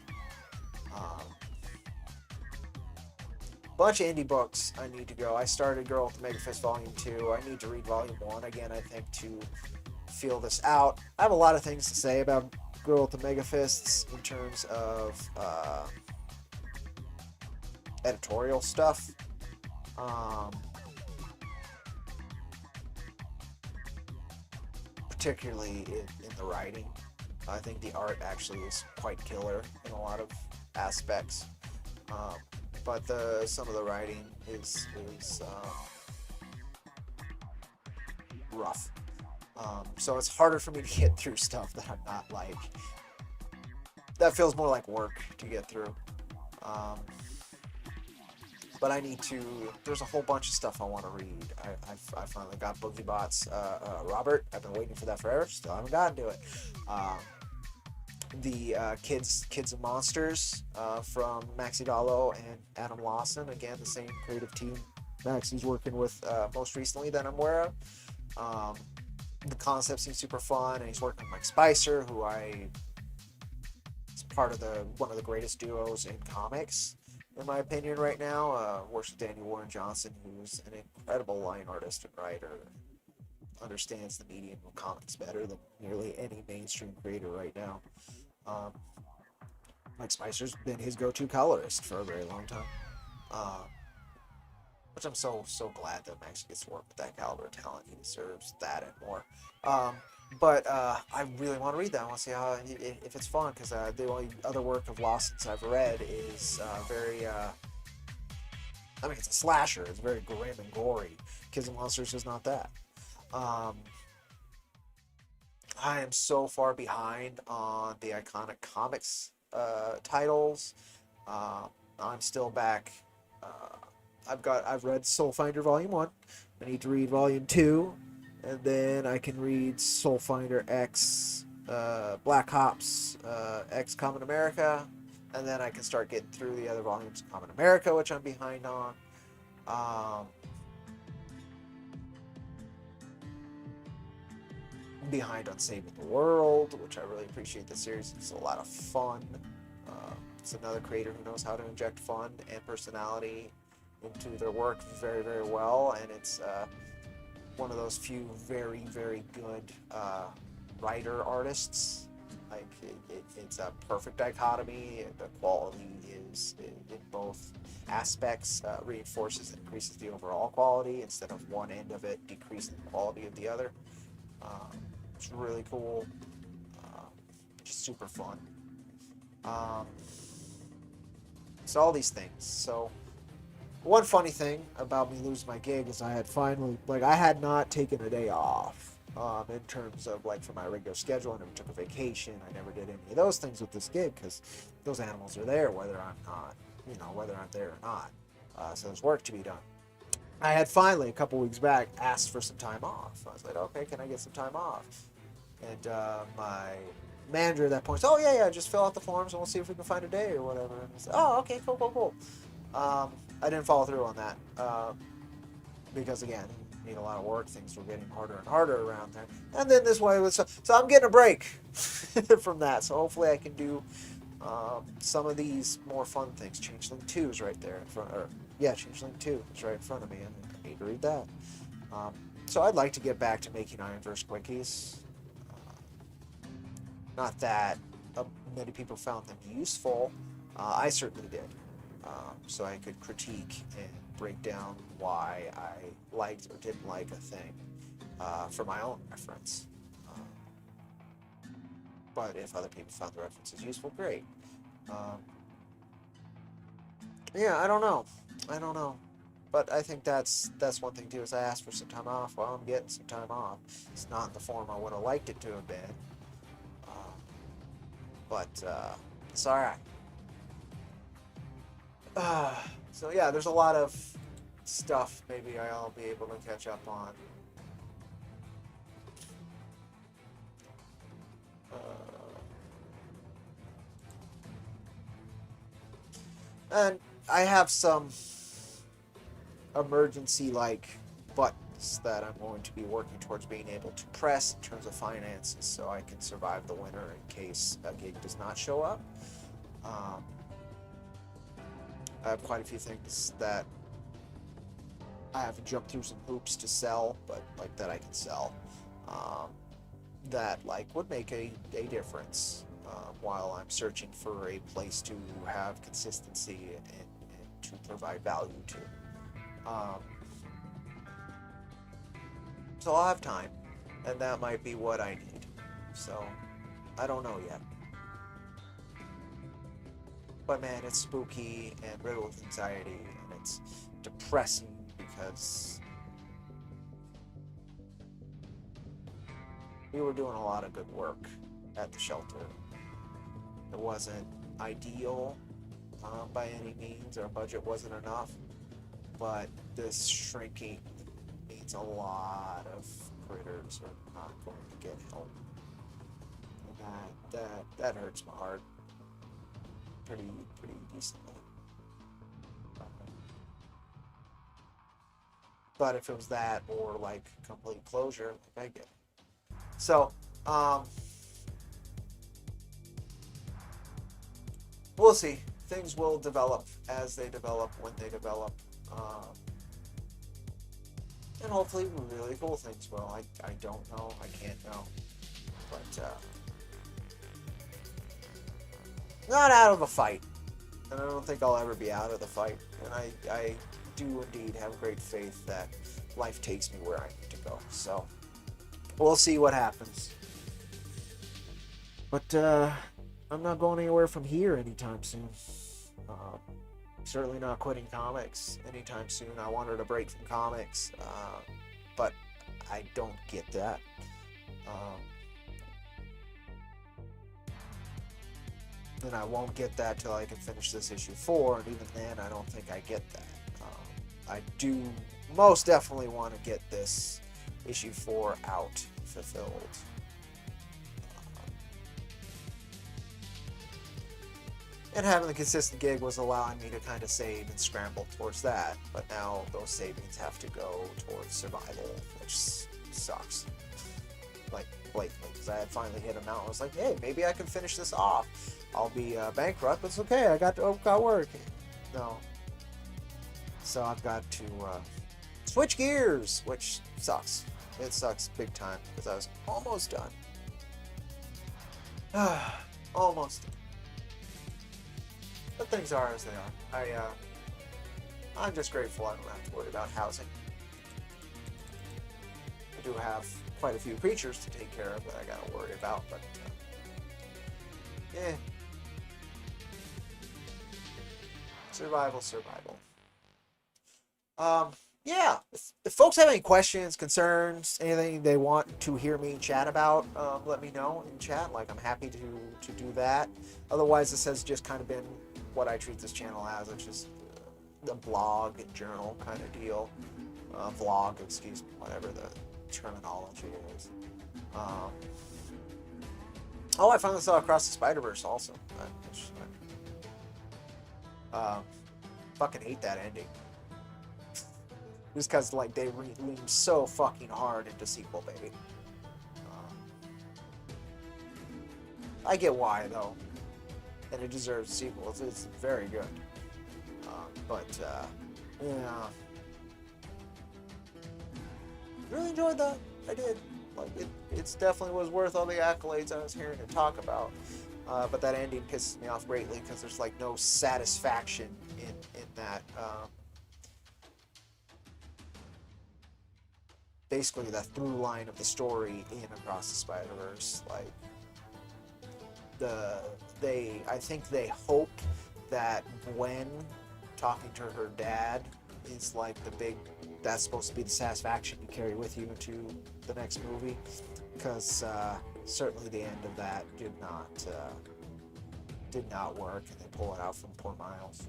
Bunch of indie books I need to go. I started Girl with the Mega Fist Volume 2. I need to read Volume 1 again, I think, to feel this out. I have a lot of things to say about Girl with the Mega Fists in terms of editorial stuff. Particularly in the writing. I think the art actually is quite killer in a lot of aspects. But some of the writing is rough. So it's harder for me to get through stuff that I'm not like. That feels more like work to get through. But I need to. There's a whole bunch of stuff I want to read. I finally got BoogieBot's Robert. I've been waiting for that forever. Still haven't gotten to it. The Kids and Monsters from Maxi Dallo and Adam Lawson. Again, the same creative team Maxi's working with most recently that I'm aware of. The concept seems super fun, and he's working with Mike Spicer, who is part of one of the greatest duos in comics, in my opinion, right now. Works with Danny Warren Johnson, who's an incredible line artist and writer. Understands the medium of comics better than nearly any mainstream creator right now. Mike Spicer's been his go-to colorist for a very long time, which I'm so glad that Max gets to work with that caliber of talent. He deserves that and more. But I really want to read that. I want to see if it's fun, because the only other work of Lawson's I've read is very. I mean, it's a slasher. It's very grim and gory. Kids and Monsters is not that. I am so far behind on the iconic comics titles. I'm still back. I've read Soulfinder Volume 1. I need to read Volume 2, and then I can read Soulfinder X, Black Ops, X Common America, and then I can start getting through the other volumes of Common America, which I'm behind on. Behind on Saving the World, which I really appreciate the series. It's a lot of fun. It's another creator who knows how to inject fun and personality into their work very, very well, and it's one of those few very, very good writer artists. Like it's a perfect dichotomy. The quality is in both aspects reinforces and increases the overall quality instead of one end of it decreasing the quality of the other. It's really cool. Just super fun. So all these things. So one funny thing about me losing my gig is I had not taken a day off in terms of like for my regular schedule. I never took a vacation. I never did any of those things with this gig because those animals are there whether I'm there or not. So there's work to be done. I had finally, a couple weeks back, asked for some time off. I was like, okay, can I get some time off? And my manager at that point said, oh, yeah, just fill out the forms and we'll see if we can find a day or whatever. And I said, oh, okay, cool. I didn't follow through on that because, again, I need a lot of work. Things were getting harder and harder around there. And then this way, so I'm getting a break from that. So hopefully I can do some of these more fun things. Changeling 2 is right there in front, Changeling 2 is right in front of me, and I need to read that. So I'd like to get back to making IronVerse quickies. Not that many people found them useful. I certainly did. So I could critique and break down why I liked or didn't like a thing for my own reference. But if other people found the references useful, great. I don't know. But I think that's one thing too, is I asked for some time off. Well, I'm getting some time off. It's not in the form I would have liked it to have been. But it's alright. So yeah, there's a lot of stuff maybe I'll be able to catch up on. And I have some emergency like buttons that I'm going to be working towards being able to press in terms of finances so I can survive the winter in case a gig does not show up. I have quite a few things that I have to jump through some hoops to sell, but like that I can sell. That like would make a difference while I'm searching for a place to have consistency and to provide value to. So I'll have time, and that might be what I need. So I don't know yet. But man, it's spooky and riddled with anxiety, and it's depressing because we were doing a lot of good work at the shelter. It wasn't ideal by any means. Our budget wasn't enough, but this shrinking means a lot of critters are not going to get help, and that hurts my heart pretty decently. But if it was that or like complete closure, like I get it. So, we'll see. Things will develop as they develop, when they develop. And hopefully really cool things will. I don't know. I can't know. But, not out of a fight. And I don't think I'll ever be out of the fight. And I do indeed have great faith that life takes me where I need to go. So, we'll see what happens. But I'm not going anywhere from here anytime soon. Certainly not quitting comics anytime soon. I wanted a break from comics, but I don't get that. And I won't get that till I can finish this issue 4, and even then I don't think I get that. I do most definitely want to get this issue 4 out, fulfilled. And having the consistent gig was allowing me to kind of save and scramble towards that, but now those savings have to go towards survival, which sucks. Like, blatantly, because I had finally hit a amount. I was like, hey, maybe I can finish this off. I'll be bankrupt, but it's okay, I got work. No. So I've got to switch gears, which sucks. It sucks big time, because I was almost done. Almost done. But things are as they are. I'm just grateful I don't have to worry about housing. I do have quite a few creatures to take care of that I gotta worry about, but yeah. Survival. Yeah. If folks have any questions, concerns, anything they want to hear me chat about, let me know in chat. Like, I'm happy to do that. Otherwise, this has just kind of been what I treat this channel as, which is the blog and journal kind of deal. Vlog, excuse me, whatever the terminology is. I finally saw Across the Spider-Verse also. Fucking hate that ending. Just because, like, they lean so fucking hard into sequel bait. I get why, though. And it deserves sequels. It's very good. Yeah. Really enjoyed that. I did. Like, it's definitely was worth all the accolades I was hearing it talk about. But that ending pisses me off greatly because there's, like, no satisfaction in that. Basically, the through line of the story in Across the Spider-Verse. Like, I think they hope that Gwen talking to her dad is like that's supposed to be the satisfaction you carry with you into the next movie, because certainly the end of that did not work, and they pull it out from poor Miles.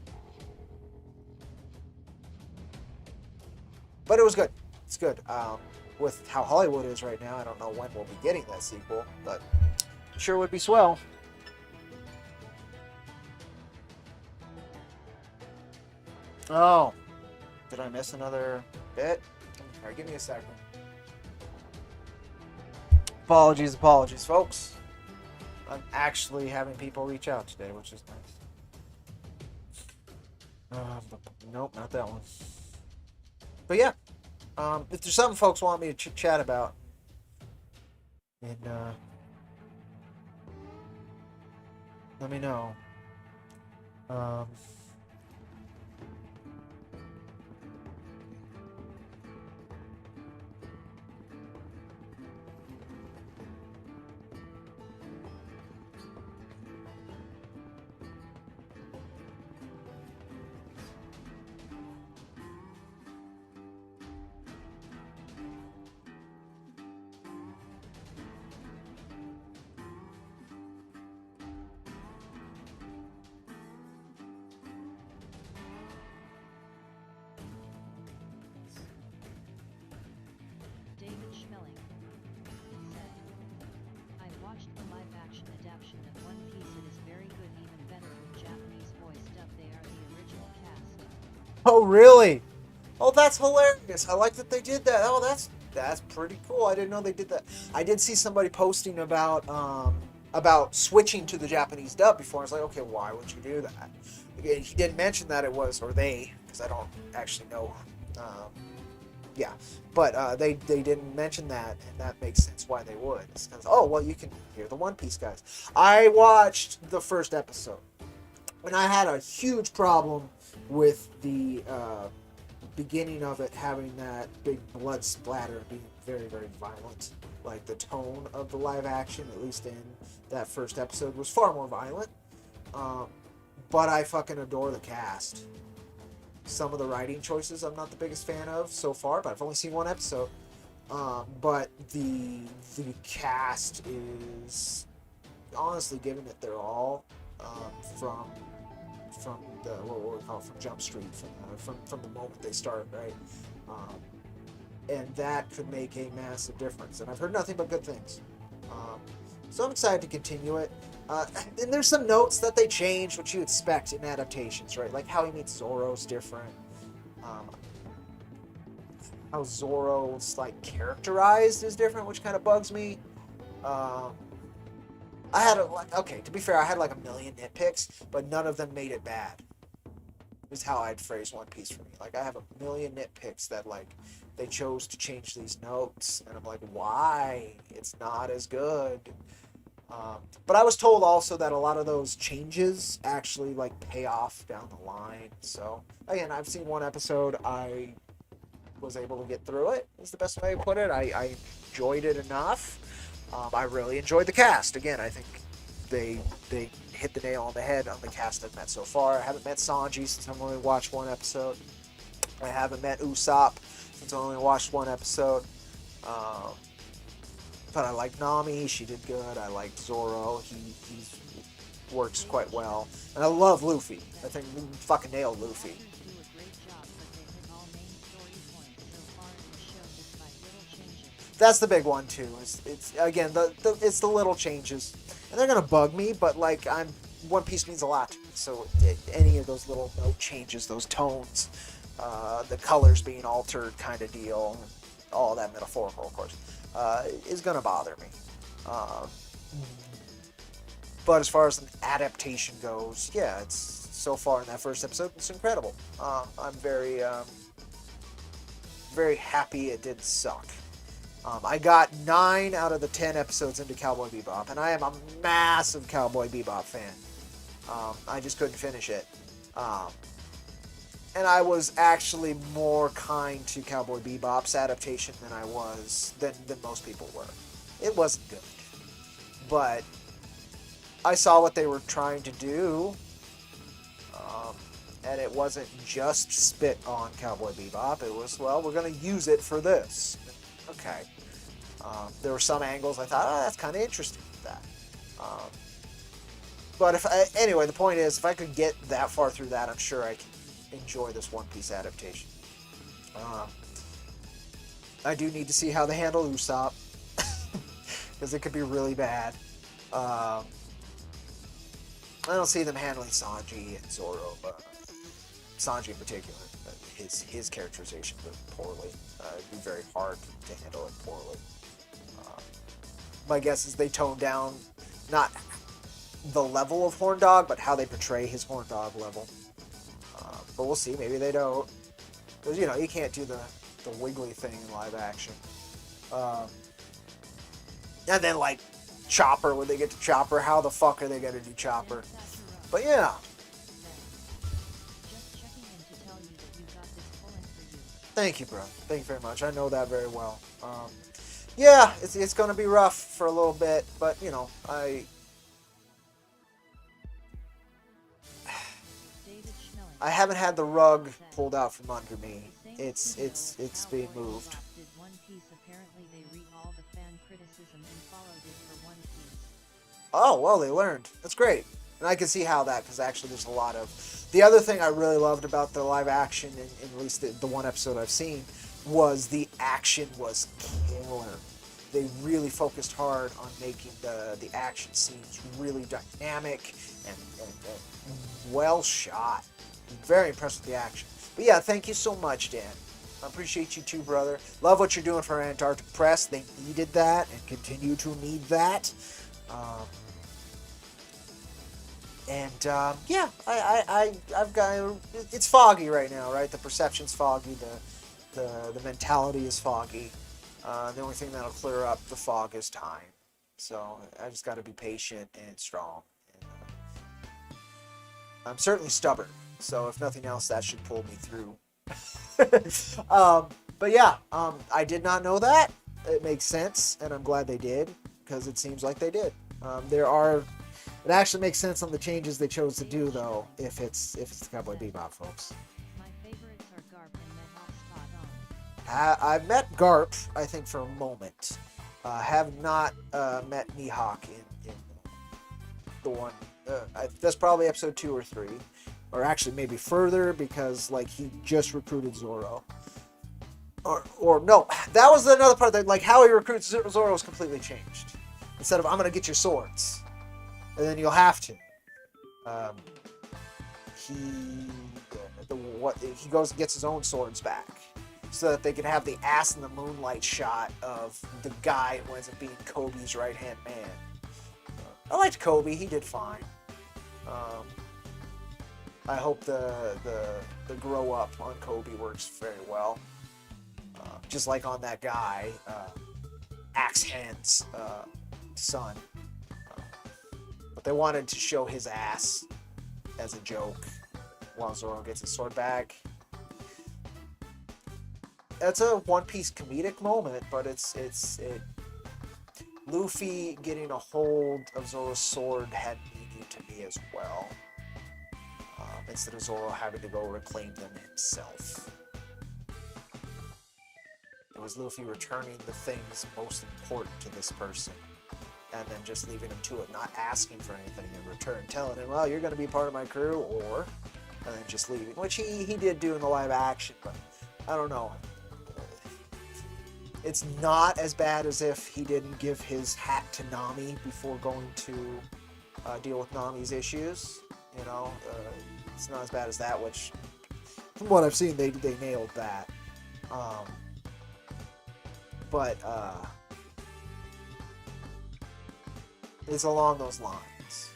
But it was good. It's good. With how Hollywood is right now, I don't know when we'll be getting that sequel, but it sure would be swell. Oh, did I miss another bit? All right, give me a second. Apologies, folks. I'm actually having people reach out today, which is nice. Nope, not that one. But yeah, if there's something folks want me to chat about, and let me know. David Schmeling said, I watched the live-action adaptation of One Piece. It is very good, even better with Japanese voice dub. They are the original cast. Oh, really? Oh, that's hilarious. I like that they did that. Oh, that's pretty cool. I didn't know they did that. I did see somebody posting about switching to the Japanese dub before. I was like, okay, why would you do that? Again, he didn't mention that it was, or they, because I don't actually know. Yeah, but they didn't mention that, and that makes sense why they would. It's 'cause, oh, well, you can hear the One Piece guys. I watched the first episode, and I had a huge problem with the beginning of it having that big blood splatter, being very, very violent. Like, the tone of the live action, at least in that first episode, was far more violent. But I fucking adore the cast. Some of the writing choices I'm not the biggest fan of so far, but I've only seen one episode. But the cast is honestly giving it their all, from the what we call from Jump Street, from the moment they start, right? And that could make a massive difference. And I've heard nothing but good things. So I'm excited to continue it. And there's some notes that they changed, which you expect in adaptations, right? Like how he meets Zoro's different. How Zoro's characterized is different, which kind of bugs me. I had to be fair, I had a million nitpicks, but none of them made it bad. Is how I'd phrase One Piece for me. I have a million nitpicks that they chose to change these notes, and I'm like, why? It's not as good. But I was told also that a lot of those changes actually pay off down the line. So again, I've seen one episode. I was able to get through it. Is the best way to put it. I enjoyed it enough. I really enjoyed the cast. Again, I think they hit the nail on the head on the cast I've met so far. I haven't met Sanji since I've only watched one episode. I haven't met Usopp since I only watched one episode. But I like Nami. She did good. I like Zoro. He works quite well. And I love Luffy. I think we fucking nailed Luffy. That's the big one too. It's again it's the little changes, and they're gonna bug me. But One Piece means a lot to me. So any of those little note changes, those tones, the colors being altered, kind of deal, all that metaphorical, of course, is gonna bother me. But as far as an adaptation goes, yeah, it's so far in that first episode, it's incredible. I'm very very happy it did suck. I got 9 out of the 10 episodes into Cowboy Bebop, and I am a massive Cowboy Bebop fan. I just couldn't finish it. And I was actually more kind to Cowboy Bebop's adaptation than most people were. It wasn't good. But I saw what they were trying to do, and it wasn't just spit on Cowboy Bebop. It was, well, we're going to use it for this. Okay. There were some angles I thought, that's kind of interesting with that. But anyway, the point is, if I could get that far through that, I'm sure I can enjoy this One Piece adaptation. I do need to see how they handle Usopp, because it could be really bad. I don't see them handling Sanji and Zoro, Sanji in particular. His characterization was poorly. It'd be very hard to handle it poorly. My guess is they tone down not the level of Horn Dog, but how they portray his Horn Dog level. But we'll see. Maybe they don't. Because, you can't do the wiggly thing in live action. And then, like, Chopper, when they get to Chopper, how the fuck are they going to do Chopper? But, yeah. Just checking in to tell you that you got this pulling for you. Thank you, bro. Thank you very much. I know that very well. Yeah, it's going to be rough for a little bit, but, I haven't had the rug pulled out from under me. It's being moved. Did One Piece. Apparently they read all the fan criticism and followed it for One Piece. Oh, well, they learned. That's great. And I can see how that, because actually there's a lot of... The other thing I really loved about the live action, in at least the one episode I've seen, was the action was killer. They really focused hard on making the action scenes really dynamic and well shot. I'm very impressed with the action. But yeah, thank you so much, Dan. I appreciate you too, brother. Love what you're doing for Antarctic Press. They needed that and continue to need that. Yeah, I've got... It's foggy right now, right? The perception's foggy. The mentality is foggy. The only thing that'll clear up the fog is time. So I just got to be patient and strong. And, I'm certainly stubborn. So if nothing else, that should pull me through. But yeah, I did not know that. It makes sense, and I'm glad they did, because it seems like they did. It actually makes sense on the changes they chose to do, though, if it's the Cowboy Bebop, folks. My favorites are Garp and Mihawk spot on. I've met Garp, I think, for a moment. Have not met Mihawk in the one. That's probably episode 2 or 3. Or actually maybe further, because like he just recruited Zoro. Or no, that was another part that like how he recruits Zoro was completely changed. Instead of I'm gonna get your swords, and then you'll have to. He goes and gets his own swords back, so that they can have the ass in the moonlight shot of the guy who ends up being Kobe's right hand man. I liked Kobe; he did fine. I hope the grow up on Kobe works very well. Just like on that guy, Axe Hand's son. But they wanted to show his ass as a joke while Zoro gets his sword back. That's a One Piece comedic moment, but Luffy getting a hold of Zoro's sword had meaning to me as well. Instead of Zoro having to go reclaim them himself. It was Luffy returning the things most important to this person, and then just leaving him to it, not asking for anything in return, telling him, well, you're going to be part of my crew, and then just leaving, which he did do in the live action, but I don't know. It's not as bad as if he didn't give his hat to Nami before going to deal with Nami's issues, It's not as bad as that, which, from what I've seen, they nailed that. But it's along those lines.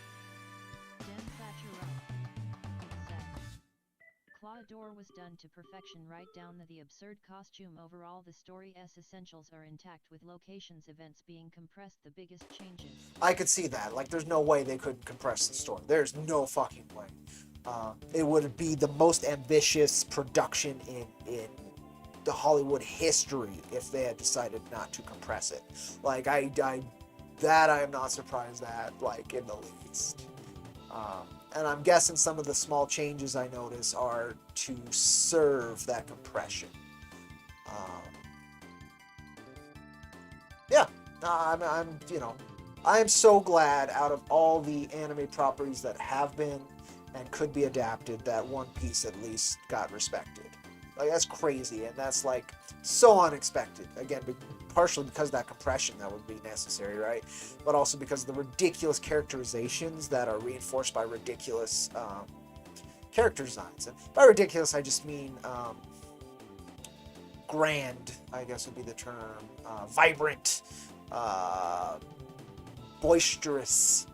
Clawdor was done to perfection, right down to the absurd costume. Overall, the story's essentials are intact, with locations, events being compressed. The biggest changes. I could see that. Like, there's no way they couldn't compress the story. There's no fucking way. It would be the most ambitious production in the Hollywood history if they had decided not to compress it. Like, I am not surprised at, like, in the least. And I'm guessing some of the small changes I notice are to serve that compression. I am so glad out of all the anime properties that have been and could be adapted that One Piece at least got respected. Like, that's crazy, and that's like so unexpected. Again, partially because of that compression that would be necessary, right? But also because of the ridiculous characterizations that are reinforced by ridiculous character designs. And by ridiculous, I just mean grand, I guess would be the term. Vibrant, boisterous,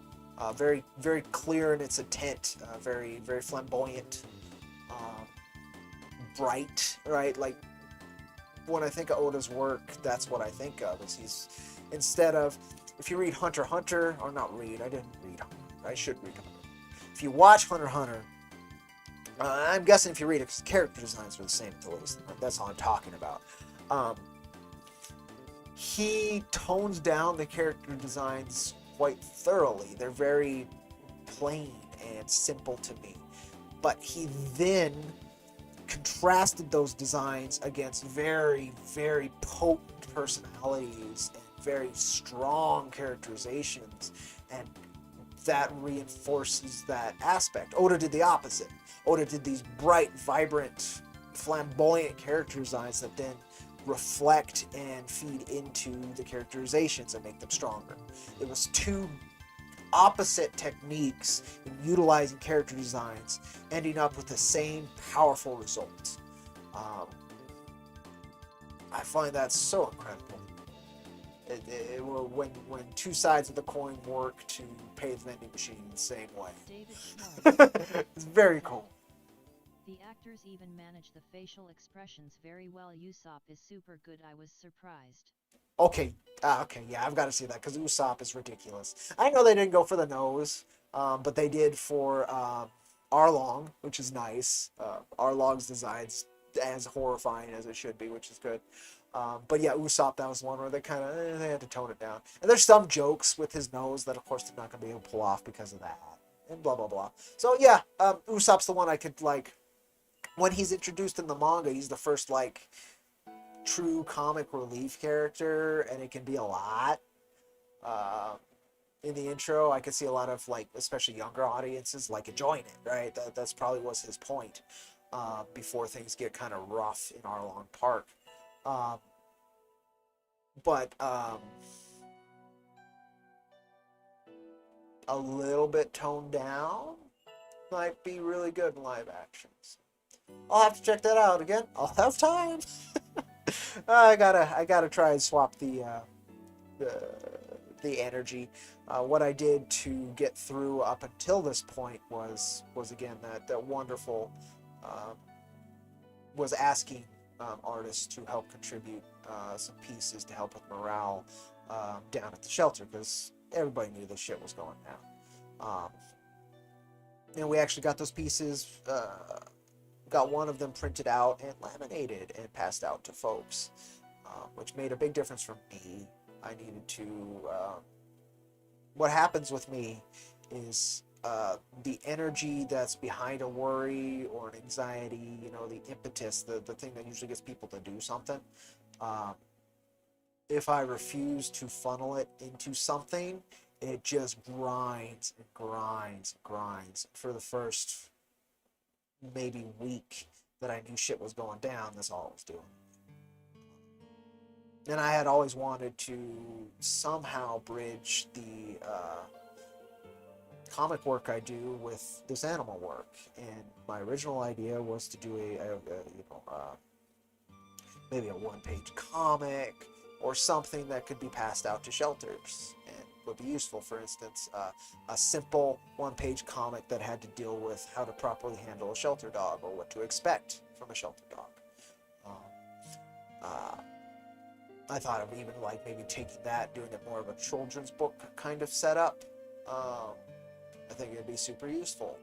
very, very clear in its intent, very, very flamboyant, bright, right? Like, when I think of Oda's work, that's what I think of. Is he's, instead of, if you read Hunter x Hunter, or not read, I didn't read Hunter, I should read Hunter. If you watch Hunter x Hunter, I'm guessing if you read it, because character designs are the same to Lewis. That's all I'm talking about. He tones down the character designs quite thoroughly. They're very plain and simple to me. But he then contrasted those designs against very, very potent personalities and very strong characterizations, and that reinforces that aspect. Oda did the opposite. Oda did these bright, vibrant, flamboyant character designs that then reflect and feed into the characterizations and make them stronger. It was two opposite techniques in utilizing character designs, ending up with the same powerful result. I find that so incredible. When two sides of the coin work to pay the vending machine the same way. David Schwartz. It's very cool. The actors even manage the facial expressions very well. Usopp is super good. I was surprised. Okay, yeah, I've got to see that, because Usopp is ridiculous. I know they didn't go for the nose, but they did for Arlong, which is nice. Arlong's design's as horrifying as it should be, which is good. But yeah, Usopp, that was one where they kind of they had to tone it down. And there's some jokes with his nose that, of course, they're not going to be able to pull off because of that, and blah, blah, blah. So yeah, Usopp's the one I could, like, when he's introduced in the manga, he's the first, like, true comic relief character, and it can be a lot. In the intro, I could see a lot of, like, especially younger audiences, like, enjoying it, right? That's probably was his point, before things get kind of rough in Arlong Park. But a little bit toned down might be really good in live actions. I'll have to check that out again. I'll have time. I gotta try and swap the energy. What I did to get through up until this point was again that wonderful, was asking artists to help contribute some pieces to help with morale down at the shelter, because everybody knew this shit was going down. And we actually got those pieces, got one of them printed out and laminated and passed out to folks, which made a big difference for me. I needed to, what happens with me is the energy that's behind a worry or an anxiety, you know, the impetus, the thing that usually gets people to do something. If I refuse to funnel it into something, it just grinds and grinds and grinds. For the first maybe week that I knew shit was going down, that's all I was doing. And I had always wanted to somehow bridge the comic work I do with this animal work. And my original idea was to do maybe a one-page comic or something that could be passed out to shelters and would be useful. For instance, a simple one-page comic that had to deal with how to properly handle a shelter dog or what to expect from a shelter dog. I thought of even like maybe taking that, doing it more of a children's book kind of setup. I think it'd be super useful.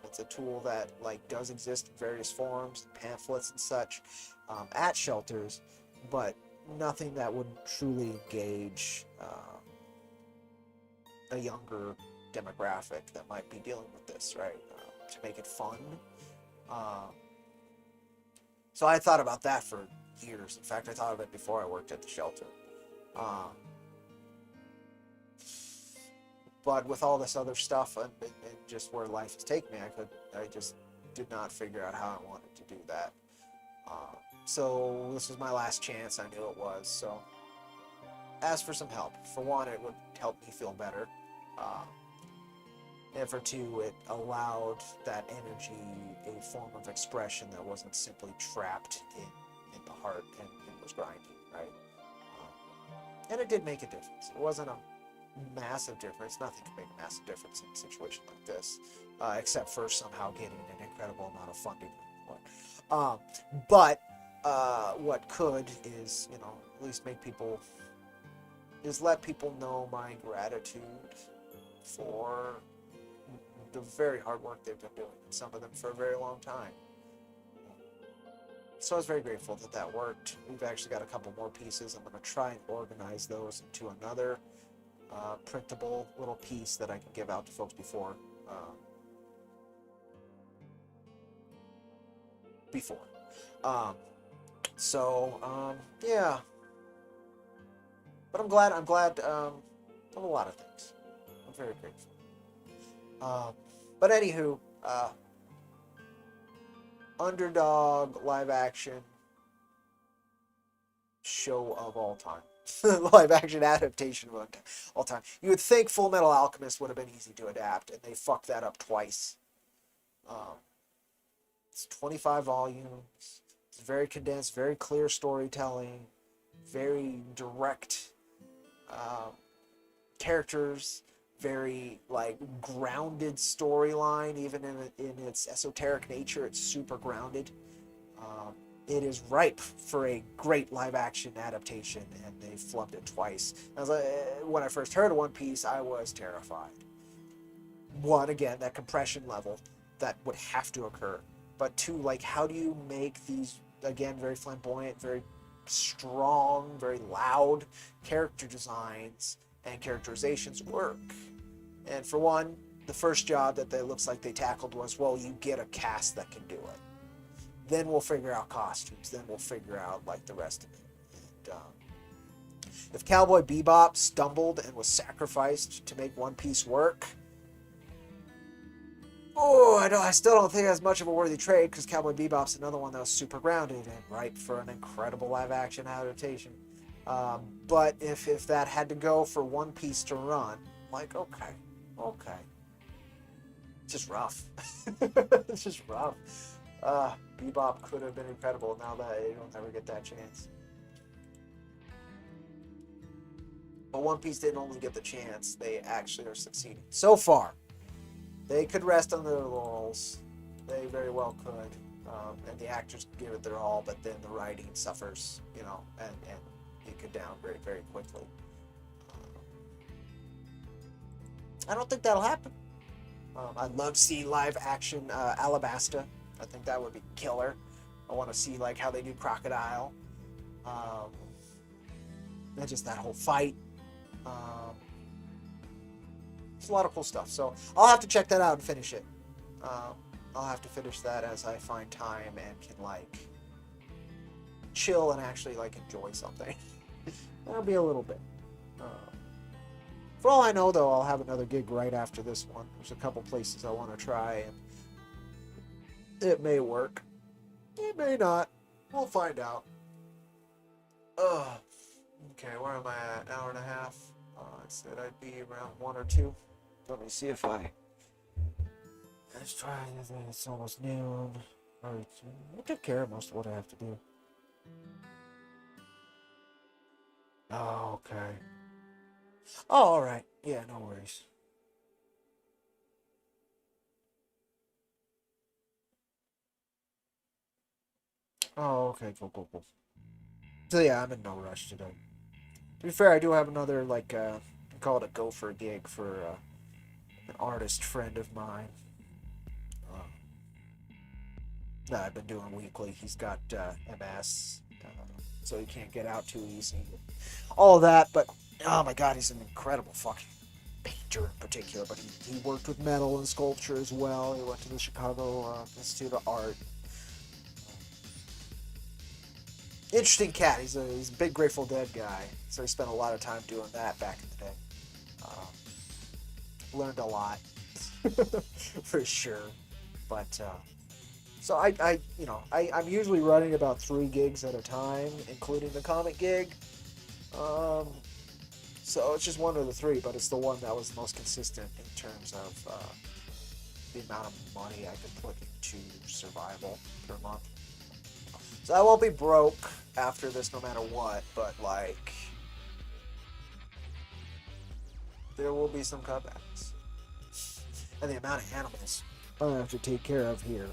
It's a tool that like does exist in various forms, pamphlets and such, at shelters, but nothing that would truly engage a younger demographic that might be dealing with this, right? To make it fun. So I thought about that for years. In fact, I thought of it before I worked at the shelter. But with all this other stuff and just where life has taken me, I just did not figure out how I wanted to do that. So this was my last chance. I knew it was. So asked for some help. For one, it would help me feel better. And for two, it allowed that energy a form of expression that wasn't simply trapped in the heart and was grinding, right? And it did make a difference. It wasn't a massive difference. Nothing can make a massive difference in a situation like this, except for somehow getting an incredible amount of funding. But what could is, at least let people know my gratitude for the very hard work they've been doing, and some of them for a very long time. So I was very grateful that worked. We've actually got a couple more pieces. I'm going to try and organize those into another printable little piece that I can give out to folks before. Yeah. But I'm glad of a lot of things. I'm very grateful. But anywho, underdog live action show of all time. Live action adaptation of all time. You would think Full Metal Alchemist would have been easy to adapt, and they fucked that up twice. It's 25 volumes. It's very condensed, very clear storytelling, very direct characters, very grounded storyline. Even in its esoteric nature, it's super grounded. It is ripe for a great live-action adaptation, and they flubbed it twice. When I first heard of One Piece, I was terrified. One, again, that compression level that would have to occur. But two, how do you make these, again, very flamboyant, very strong, very loud character designs and characterizations work? And for one, the first job that looks like they tackled was, well, you get a cast that can do it. Then we'll figure out costumes. Then we'll figure out the rest of it. And if Cowboy Bebop stumbled and was sacrificed to make One Piece work, I still don't think that's much of a worthy trade, because Cowboy Bebop's another one that was super grounded and ripe for an incredible live action adaptation. But if that had to go for One Piece to run, okay. It's just rough. It's just rough. Bebop could have been incredible. Now that you'll never get that chance. But One Piece didn't only get the chance, they actually are succeeding. So far, they could rest on their laurels. They very well could. And the actors give it their all, but then the writing suffers, and it could downgrade very quickly. I don't think that'll happen. I'd love to see live action Alabasta. I think that would be killer. I want to see how they do Crocodile. And just that whole fight. It's a lot of cool stuff. So I'll have to check that out and finish it. I'll have to finish that as I find time and can chill and actually enjoy something. That'll be a little bit. For all I know, though, I'll have another gig right after this one. There's a couple places I want to try, and it may work. It may not. We'll find out. Okay, where am I at? An hour and a half? I said I'd be around 1 or 2. Let me see if let's try this. It's almost noon. Alright, I took care of most of what I have to do. Oh, okay. Oh, alright. Yeah, no worries. Oh, okay, cool. So yeah, I'm in no rush today. To be fair, I do have another, I call it a gopher gig for an artist friend of mine. That I've been doing weekly. He's got MS, so he can't get out too easy. All of that, but oh my god, he's an incredible fucking painter in particular, but he worked with metal and sculpture as well. He went to the Chicago Institute of Art. Interesting cat. He's a big Grateful Dead guy, so he spent a lot of time doing that back in the day. Learned a lot, for sure. But So I'm usually running about 3 gigs at a time, including the comic gig. Um, so it's just one of the 3, but it's the one that was the most consistent in terms of the amount of money I could put into survival per month. So I won't be broke after this no matter what, but like there will be some cutbacks. And the amount of animals I have to take care of here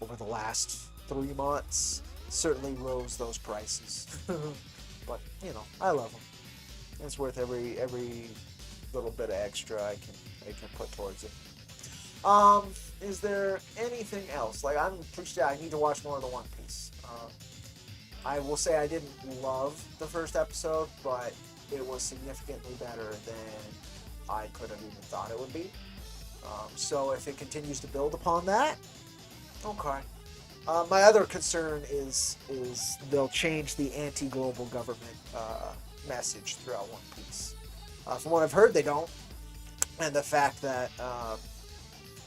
over the last 3 months certainly rose those prices. But I love them. It's worth every little bit of extra I can put towards it. Is there anything else? Like I need to watch more of the One Piece. I will say I didn't love the first episode, but it was significantly better than I could have even thought it would be. So if it continues to build upon that, okay. My other concern is they'll change the anti-global government message throughout One Piece. From what I've heard, they don't. And the fact that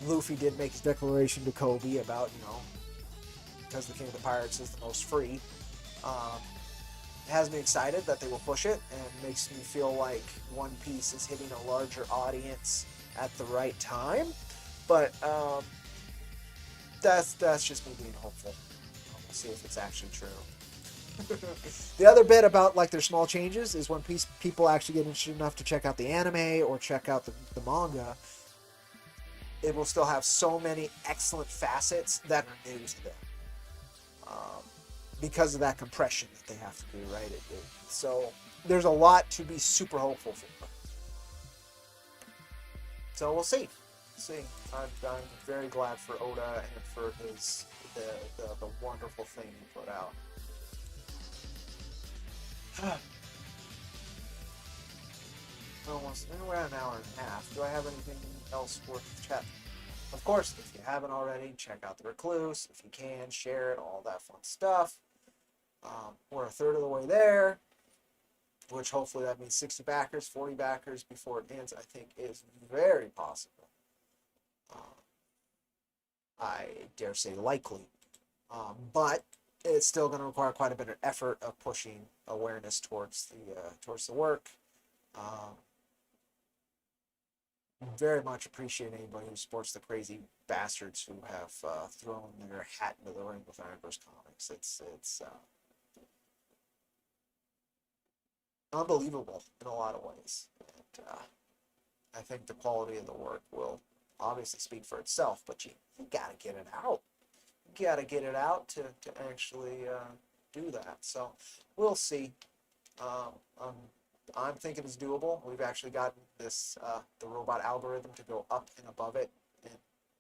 Luffy did make his declaration to Kobe about, because the King of the Pirates is the most free, has me excited that they will push it, and makes me feel like One Piece is hitting a larger audience at the right time. But that's just me being hopeful. We'll see if it's actually true. The other bit about like their small changes is when people actually get interested enough to check out the anime or check out the manga, it will still have so many excellent facets that are new to them. Because of that compression that they have to do, right? So there's a lot to be super hopeful for. So we'll see. I'm very glad for Oda and for the wonderful thing he put out. Almost around an hour and a half. Do I have anything else worth chatting? Of course, if you haven't already, check out the Recluse. If you can, share it, all that fun stuff. We're a third of the way there, which hopefully that means 60 backers, 40 backers before it ends, I think is very possible. I dare say likely. But it's still going to require quite a bit of effort of pushing awareness towards the work. Very much appreciate anybody who supports the crazy bastards who have thrown their hat into the ring with IronVerse Comics. It's unbelievable in a lot of ways. And I think the quality of the work will obviously speak for itself, but you gotta get it out. You gotta get it out to actually do that. So we'll see. I'm thinking it's doable. We've actually gotten this the robot algorithm to go up and above it, and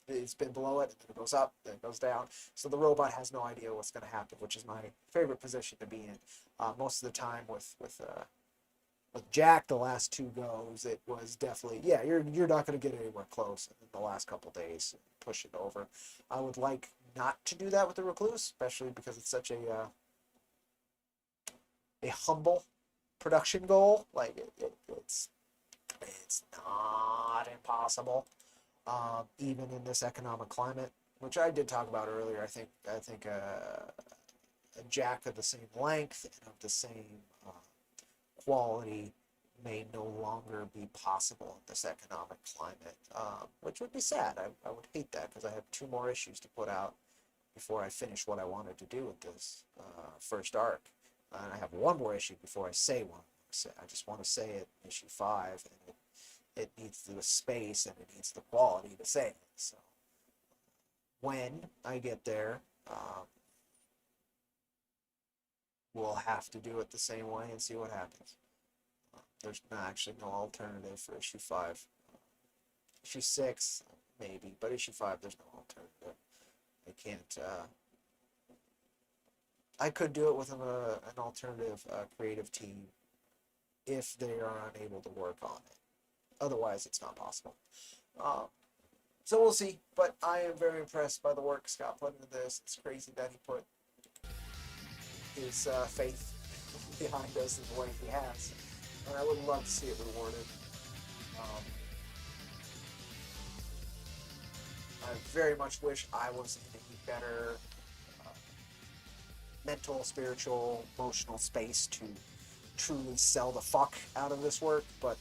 it's been below it, and then it goes up, then it goes down. So the robot has no idea what's going to happen, which is my favorite position to be in. Most of the time with Jack, the last 2 goes, it was definitely, yeah, you're not going to get anywhere close in the last couple days. Push it over. I would like not to do that with the Recluse, especially because it's such a humble production goal. Like it's not impossible, even in this economic climate, which I did talk about earlier. I think a Jack of the same length and of the same quality may no longer be possible in this economic climate, which would be sad. I would hate that because I have 2 more issues to put out before I finish what I wanted to do with this first arc. And I have 1 more issue before I say what I just want to say it in issue 5, and it needs the space and it needs the quality to say it. So when I get there, we'll have to do it the same way and see what happens. There's actually no alternative for issue 5. Issue 6, maybe, but issue 5, there's no alternative. I can't. I could do it with an alternative creative team if they are unable to work on it. Otherwise, it's not possible. So we'll see. But I am very impressed by the work Scott put into this. It's crazy that he put his faith behind us in the way he has. And I would love to see it rewarded. I very much wish I was in a better uh, mental, spiritual, emotional space to truly sell the fuck out of this work, but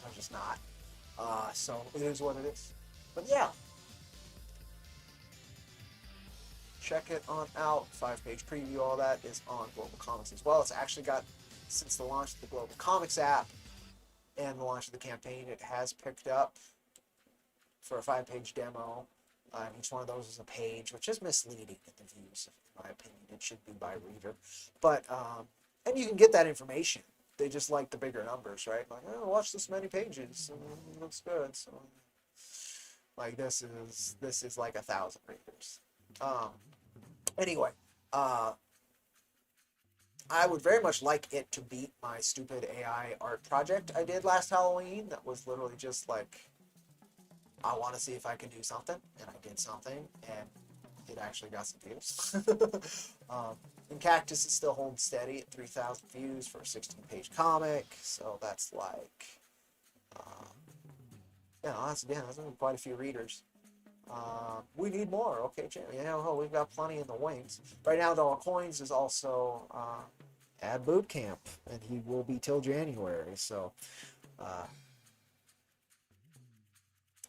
I'm just not. So it is what it is. But yeah, check it on out. 5-page preview, all that is on Global Comics as well. It's actually got, since the launch of the Global Comics app and the launch of the campaign, it has picked up for a 5-page demo. Each one of those is a page, which is misleading in the views, in my opinion. It should be by reader. But, and you can get that information. They just like the bigger numbers, right? Like, oh, watch this many pages. It looks good. So, like, this is like 1,000 readers. Anyway, I would very much like it to beat my stupid AI art project I did last Halloween. That was literally just like, I want to see if I can do something, and I did something, and it actually got some views. And Cactus is still holding steady at 3,000 views for a 16-page comic, so that's like, that's quite a few readers. We need more. Okay, Jim. We've got plenty in the wings. Right now, though, Coins is also at boot camp, and he will be till January. So,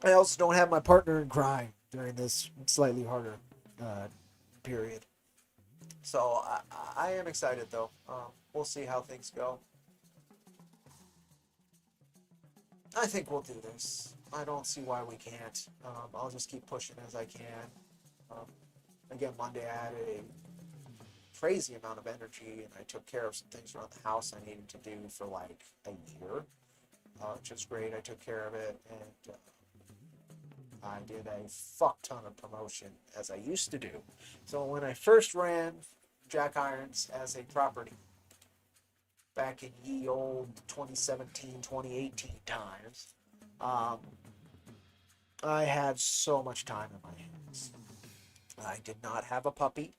I also don't have my partner in crime during this slightly harder period. So I am excited, though. We'll see how things go. I think we'll do this. I don't see why we can't. I'll just keep pushing as I can. Again, Monday I had a crazy amount of energy, and I took care of some things around the house I needed to do for like a year, which was great. I took care of it, and I did a fuck ton of promotion as I used to do. So when I first ran Jack Irons as a property back in ye old 2017, 2018 times, I had so much time in my hands. I did not have a puppy.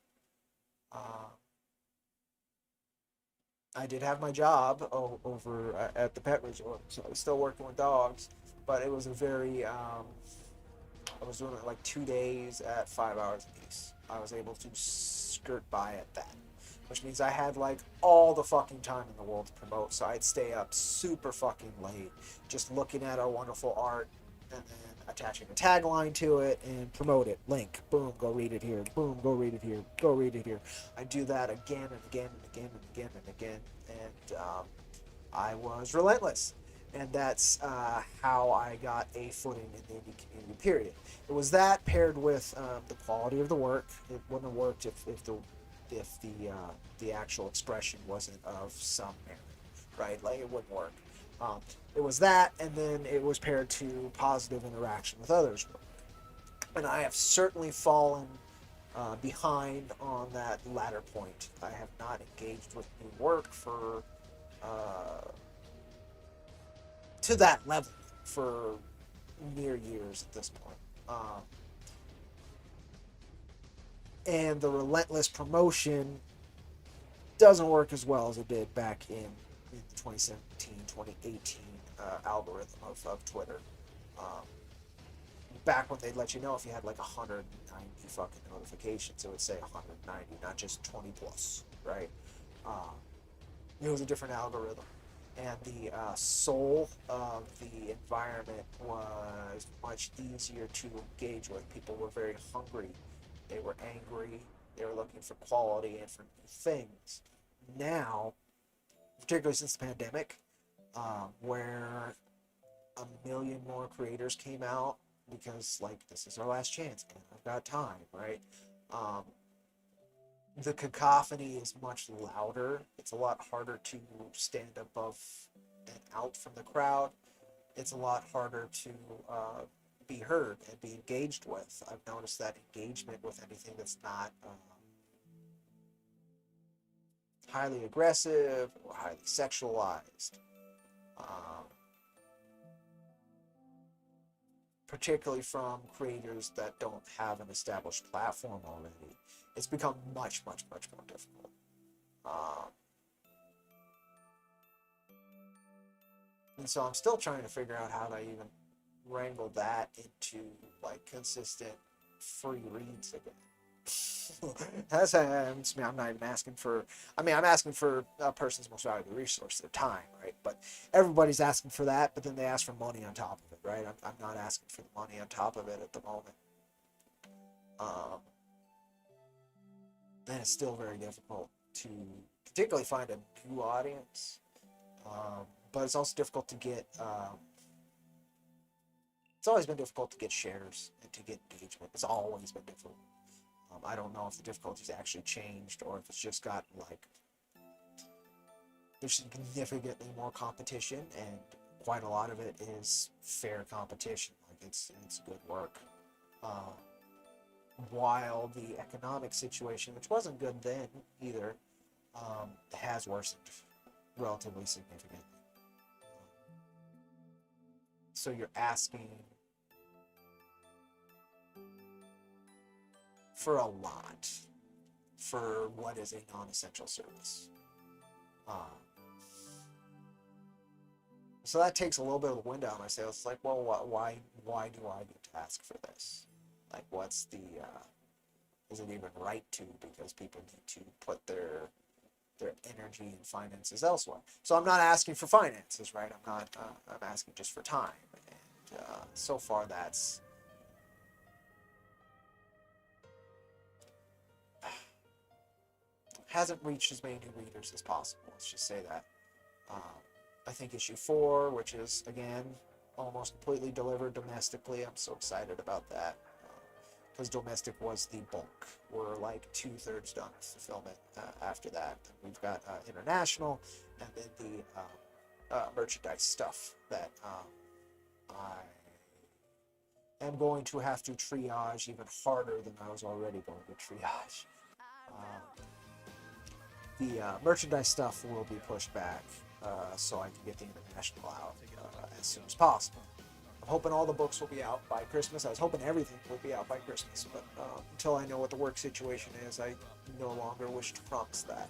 I did have my job over at the pet resort, so I was still working with dogs, but it was a very, I was doing it like 2 days at 5 hours a piece. I was able to skirt by at that, which means I had like all the fucking time in the world to promote, so I'd stay up super fucking late, just looking at our wonderful art, and then attaching a tagline to it and promote it. Link, boom, go read it here. Boom, go read it here. Go read it here. I do that again and again and again and again and again, and I was relentless. And that's how I got a footing in the indie community, period. It was that paired with the quality of the work. It wouldn't have worked if the actual expression wasn't of some merit, right? Like, it wouldn't work. It was that, and then it was paired to positive interaction with others. And I have certainly fallen behind on that latter point. I have not engaged with new work for to that level for near years at this point. And the relentless promotion doesn't work as well as it did back in the 2017, 2018 algorithm of Twitter. Back when they'd let you know if you had like 190 fucking notifications, it would say 190, not just 20 plus, right? It was a different algorithm. And the soul of the environment was much easier to engage with. People were very hungry. They were angry. They were looking for quality and for new things. Now, particularly since the pandemic, where a million more creators came out because, like, this is our last chance and I've got time, right? The cacophony is much louder. It's a lot harder to stand above and out from the crowd. It's a lot harder to be heard and be engaged with. I've noticed that engagement with anything that's not highly aggressive or highly sexualized, particularly from creators that don't have an established platform already, it's become much, much, much more difficult. And so I'm still trying to figure out how to even wrangle that into like consistent free reads again. I'm not even asking for. I mean, I'm asking for a person's most valuable resource, their time, right? But everybody's asking for that, but then they ask for money on top of it, right? I'm not asking for the money on top of it at the moment. And it's still very difficult to particularly find a new audience. But it's also difficult to get. It's always been difficult to get shares and to get engagement. It's always been difficult. I don't know if the difficulty's actually changed or if it's just gotten like there's significantly more competition, and quite a lot of it is fair competition. Like it's good work. While the economic situation, which wasn't good then either, has worsened relatively significantly. So you're asking for a lot for what is a non-essential service. So that takes a little bit of the wind out of my sails. It's like, well, why do I get to ask for this? Like, what's the, is it even right to? Because people need to put their energy and finances elsewhere. So I'm not asking for finances, right? I'm asking just for time. And so far that's, hasn't reached as many new readers as possible. Let's just say that. I think issue 4, which is, again, almost completely delivered domestically. I'm so excited about that. Because domestic was the bulk. We're like 2/3 done with fulfillment after that. We've got international, and then the merchandise stuff that I am going to have to triage even harder than I was already going to triage. The merchandise stuff will be pushed back so I can get the international out as soon as possible. I'm hoping all the books will be out by Christmas. I was hoping everything will be out by Christmas, but until I know what the work situation is, I no longer wish to promise that.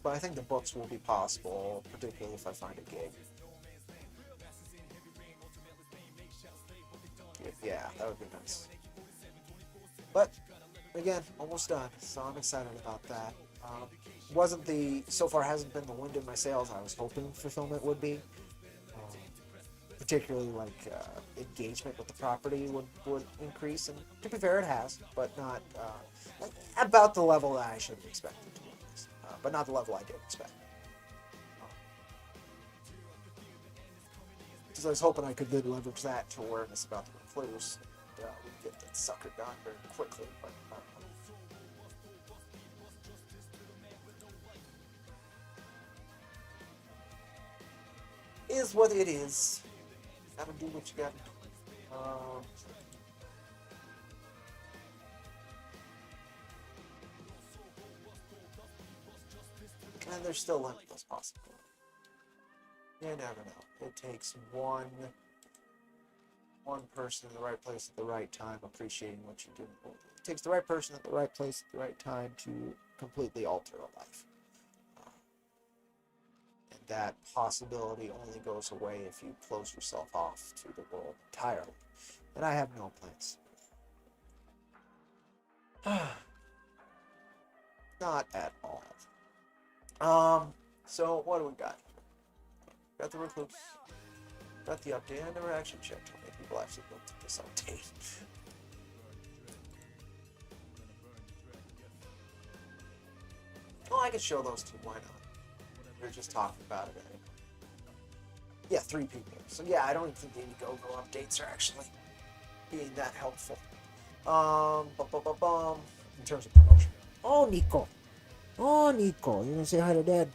But I think the books will be possible, particularly if I find a gig. Yeah, that would be nice. But again, almost done, so I'm excited about that. So far hasn't been the wind in my sails I was hoping fulfillment would be. Particularly like engagement with the property would increase, and to be fair, it has, but not about the level that I should have expected, to be honest. But not the level I did expect. Because I was hoping I could then leverage that to awareness about the Recluse, and we'd get that sucker done very quickly, but is what it is. Gotta do what you gotta do. And there's still limitless possibilities. You never know. It takes one person in the right place at the right time appreciating what you're doing. It takes the right person at the right place at the right time to completely alter a life. And that possibility only goes away if you close yourself off to the world entirely. And I have no plans. Not at all. So what do we got? Got the Recluse. Got the update. I never actually checked how many people actually looked at this update. Well, I could show those two. Why not? We were just talking about it. Anyway. Yeah, 3 people. So yeah, I don't even think the Indiegogo updates are actually being that helpful. In terms of promotion. Oh, Nico. Oh, Nico. You gonna say hi to Dad?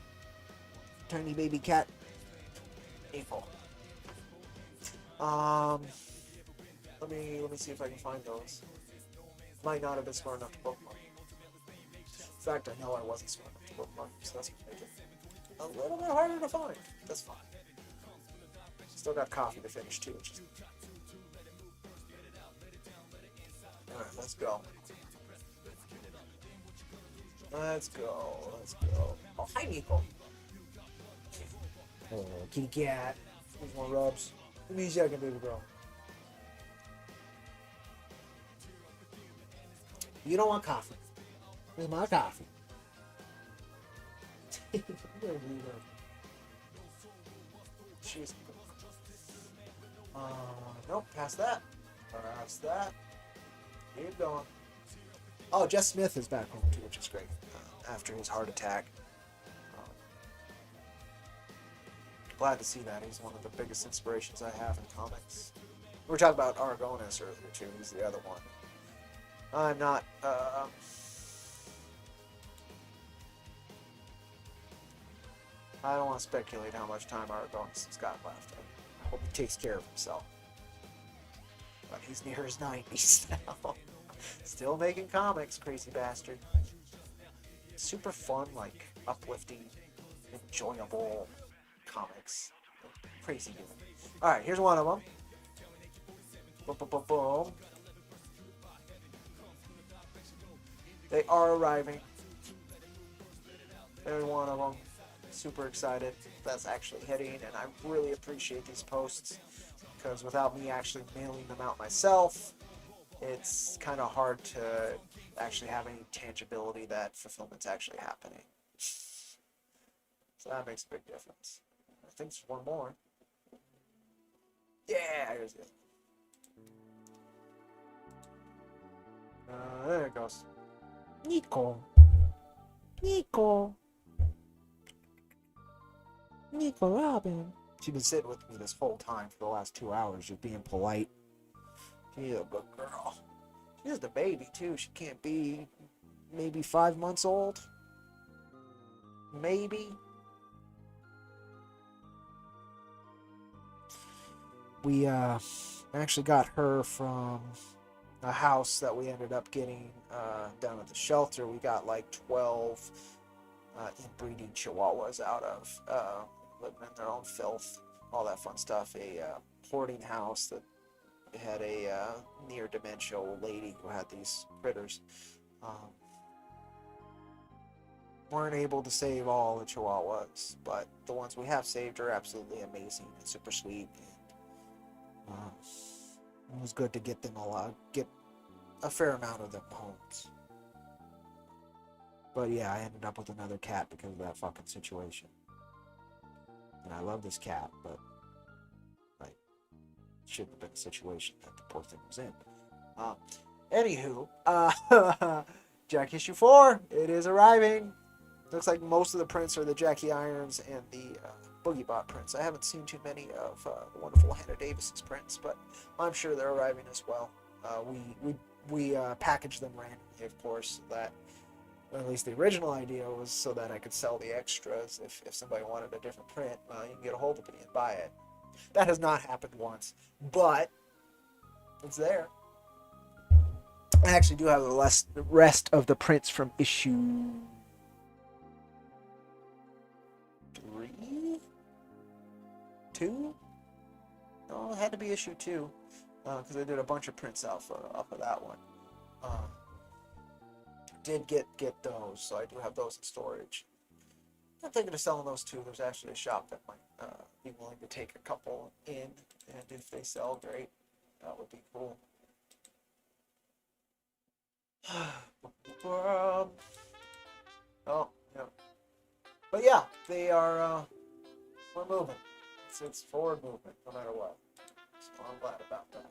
Tiny baby cat. Nico. Let me see if I can find those. Might not have been smart enough to bookmark. In fact, I know I wasn't smart enough to bookmark, so that's gonna make it a little bit harder to find. That's fine. Still got coffee to finish too, which is... Alright, let's go. Let's go. Oh, hi, Nico. Oh, kitty cat. There's more rubs. Give me a second, baby girl. You don't want coffee. This is my coffee. She's. Nope, past that. Past that. Keep going. Oh, Jess Smith is back home too, which is great. After his heart attack. Glad to see that. He's one of the biggest inspirations I have in comics. We were talking about Argonis earlier too. He's the other one. I'm not. I don't want to speculate how much time Argonis has got left. I hope he takes care of himself. But he's near his 90s now. Still making comics, crazy bastard. Super fun, like uplifting, enjoyable comics. Crazy good. Alright, here's one of them. Boom, boom, boom, boom. They are arriving. There's one of them. Super excited that's actually hitting, and I really appreciate these posts because without me actually mailing them out myself, it's kind of hard to actually have any tangibility that fulfillment's actually happening. So that makes a big difference. I think there's one more. Yeah, here's it. There it goes. Nico. Nico Robin. She's been sitting with me this whole time for the last 2 hours, just being polite. She's a good girl. She's just a baby, too. She can't be maybe 5 months old. Maybe. We actually got her from a house that we ended up getting down at the shelter. We got like 12 inbreeding chihuahuas out of, living in their own filth, all that fun stuff. A hoarding house that had a near dementia old lady who had these critters. Weren't able to save all the chihuahuas, but the ones we have saved are absolutely amazing and super sweet. And, it was good to get them get a fair amount of them homes. But yeah, I ended up with another cat because of that fucking situation. And I love this cat, but like, shouldn't have been a situation that the poor thing was in. Anywho, Jack issue 4, it is arriving. Looks like most of the prints are the Jackie Irons and the Boogie Bot prints. I haven't seen too many of the wonderful Hannah Davis's prints, but I'm sure they're arriving as well. We packaged them randomly, of course, so that, or at least the original idea was so that I could sell the extras if somebody wanted a different print. Well, you can get a hold of me and buy it. That has not happened once, but it's there. I actually do have the rest of the prints from issue 3? 2? No, it had to be issue 2, because I did a bunch of prints off of that one. Did get those, so I do have those in storage. I'm thinking of selling those too. There's actually a shop that might be willing to take a couple in, and if they sell, great. That would be cool. Oh, yeah. But yeah, they are, we're moving. It's forward movement, no matter what. So I'm glad about that.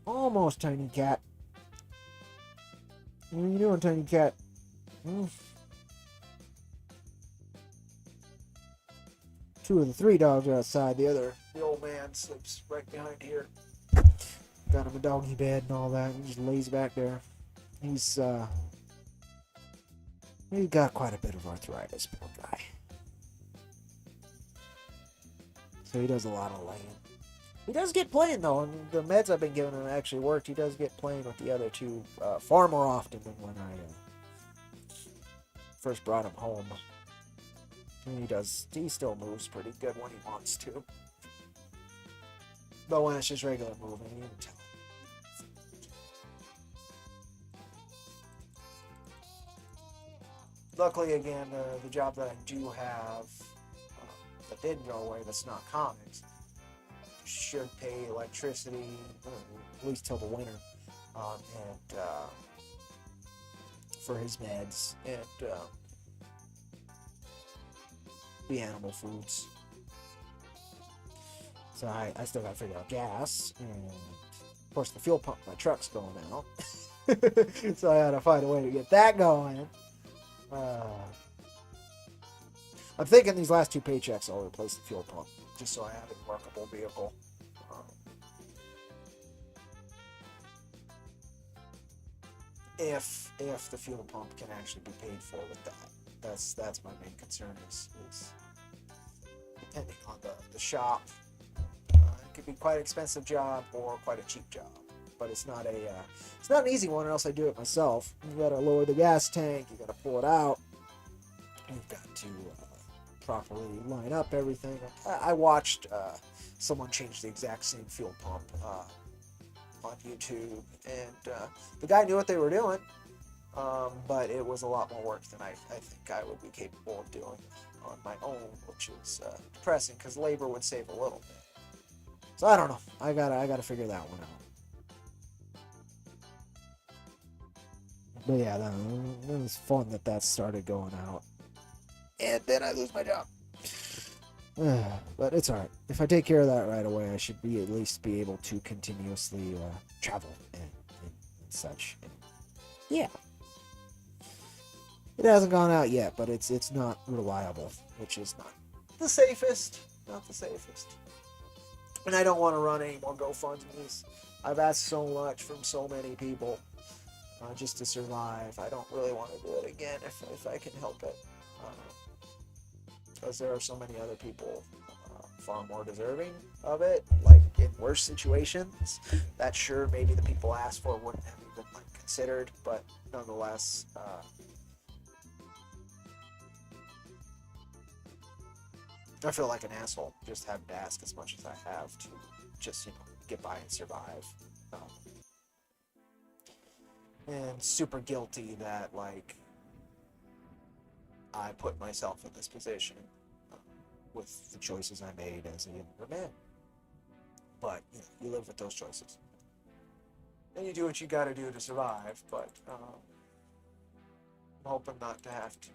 Almost, Tiny Cat. What are you doing, Tiny Cat? Two of the 3 dogs are outside. The old man sleeps right behind here. Got him a doggy bed and all that. He just lays back there. He's got quite a bit of arthritis, poor guy. So he does a lot of laying. He does get playing though, and the meds I've been giving him actually worked. He does get playing with the other 2 far more often than when I first brought him home. And he still moves pretty good when he wants to. But when it's just regular moving, you can tell. luckily, again, the job that I do have that did go away, that's not comics, should pay electricity, at least till the winter, and for his meds, and the animal foods. So I still gotta figure out gas, and of course the fuel pump in my truck's going out. So I gotta find a way to get that going. I'm thinking these last 2 paychecks I'll replace the fuel pump, just so I have a workable vehicle. If the fuel pump can actually be paid for with that. That's my main concern is depending on the shop. It could be quite an expensive job or quite a cheap job, but it's not an easy one, or else I do it myself. You gotta lower the gas tank, you gotta pull it out, you've got to properly line up everything. I watched someone change the exact same fuel pump on YouTube, and the guy knew what they were doing, but it was a lot more work than I think I would be capable of doing on my own, which is depressing because labor would save a little bit. So I don't know. I gotta figure that one out. But yeah, that was fun that started going out, and then I lose my job. But it's alright. If I take care of that right away, I should at least be able to continuously travel and such. And yeah. It hasn't gone out yet, but it's not reliable, which is not the safest. Not the safest. And I don't want to run any more GoFundMes. I've asked so much from so many people just to survive. I don't really want to do it again if I can help it. Because there are so many other people far more deserving of it, like in worse situations, that sure maybe the people asked for wouldn't have even considered, but nonetheless, I feel like an asshole just having to ask as much as I have to just, get by and survive. And super guilty that, I put myself in this position with the choices I made as a younger man. But, you live with those choices. And you do what you gotta do to survive, but I'm hoping not to have to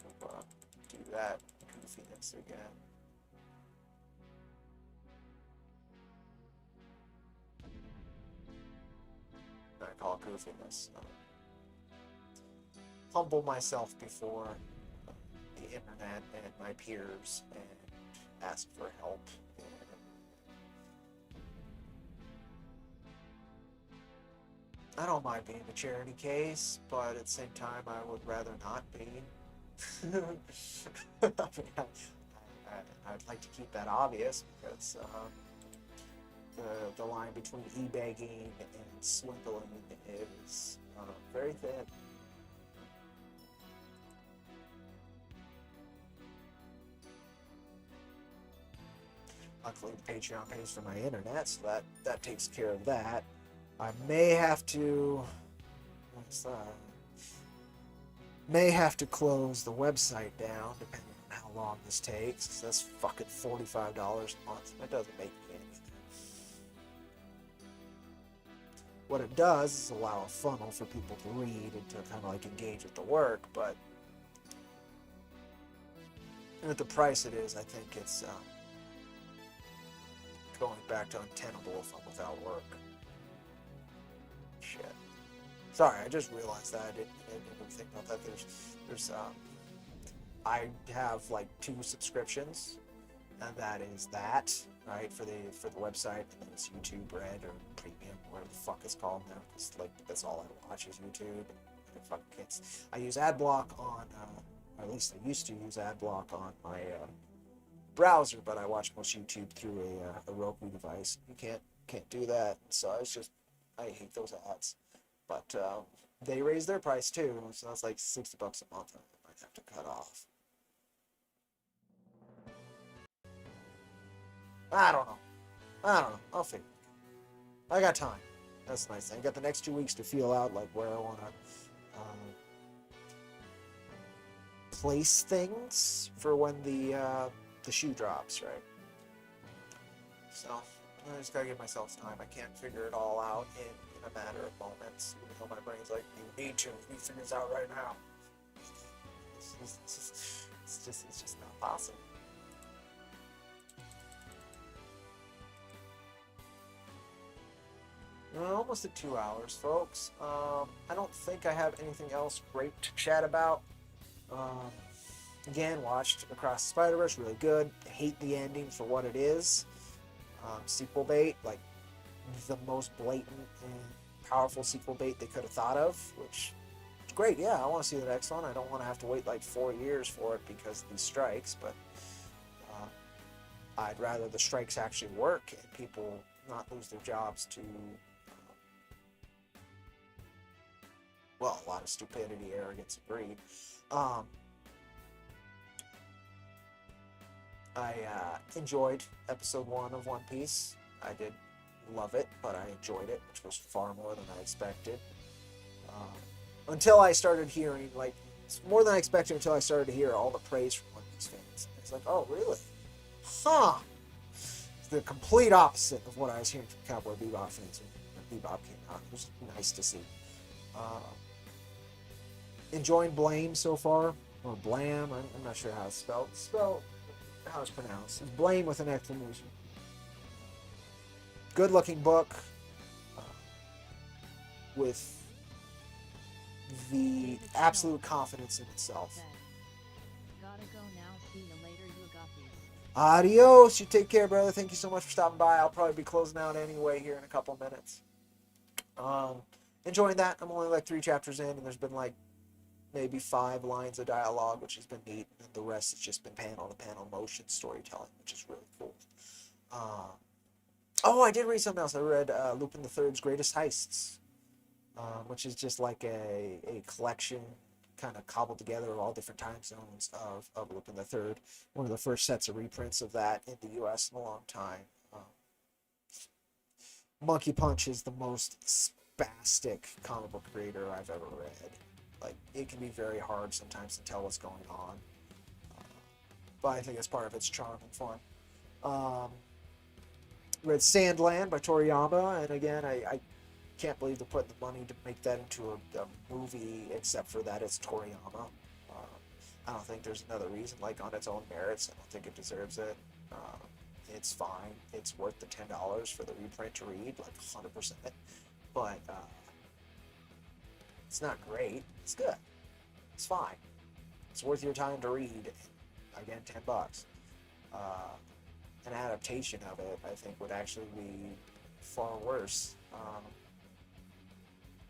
do that goofiness again. I call it goofiness. Humble myself before the internet and my peers and ask for help. I don't mind being a charity case, but at the same time, I would rather not be. I'd like to keep that obvious because the line between e-begging and swindling is very thin. Luckily, Patreon pays for my internet, so that takes care of that. I may have to close the website down, depending on how long this takes, because that's fucking $45 a month. That doesn't make me anything. What it does is allow a funnel for people to read and to kind of engage with the work, but at the price it is, I think it's going back to untenable if I'm without work. Shit. Sorry, I just realized that. I didn't even think about that. There's I have 2 subscriptions, and that is that, right, for the website, and then it's YouTube Red or Premium, whatever the fuck it's called now, because that's all I watch is YouTube. I use AdBlock on, or at least I used to use AdBlock on my browser, but I watch most YouTube through a Roku device. You can't do that, so I hate those ads. But they raised their price too, so that's like $60 a month. I might have to cut off. I don't know. I'll figure it out. I got time. That's the nice thing. I got the next 2 weeks to feel out where I want to place things for when the shoe drops, right? So I just gotta give myself time. I can't figure it all out in a matter of moments, even though my brain's like, you need to figure this out right now. It's just not possible. We're almost at 2 hours, folks. I don't think I have anything else great to chat about. Again, watched Across the Spider-Verse, really good. Hate the ending for what it is. Sequel bait, like the most blatant and powerful sequel bait they could have thought of, which is great. Yeah, I want to see the next one. I don't want to have to wait like 4 years for it because of these strikes, but I'd rather the strikes actually work and people not lose their jobs to well, a lot of stupidity, arrogance, and greed. I enjoyed episode 1 of One Piece. I did love it, but I enjoyed it, which was far more than I expected. Until I started hearing, like, it's more than I expected until I started to hear all the praise from One Piece fans. It's like, oh, really? Huh. It's the complete opposite of what I was hearing from Cowboy Bebop fans when Bebop came out. It was nice to see. Enjoying Blame so far, or Blam, I'm not sure how it's spelled. How it's pronounced. It's Blame with an exclamation. Good looking book with the absolute confidence in itself. Gotta go now. See you later, you got these. Adios. You take care, brother. Thank you so much for stopping by. I'll probably be closing out anyway here in a couple minutes. Enjoying that. I'm only like 3 chapters in, and there's been like maybe 5 lines of dialogue, which has been neat, and the rest has just been panel-to-panel motion storytelling, which is really cool. Oh, I did read something else. I read Lupin the Third's Greatest Heists, which is just like a collection kind of cobbled together of all different time zones of Lupin the Third. One of the first sets of reprints of that in the U.S. in a long time. Monkey Punch is the most spastic comic book creator I've ever read. Like, it can be very hard sometimes to tell what's going on. But I think it's part of its charm and fun. Read Sandland by Toriyama, and again, I can't believe they're putting the money to make that into a movie, except for that it's Toriyama. I don't think there's another reason, like, on its own merits. I don't think it deserves it. It's fine. It's worth the $10 for the reprint to read, like 100%. But it's not great. It's good. It's fine. It's worth your time to read. Again, $10. An adaptation of it, I think, would actually be far worse.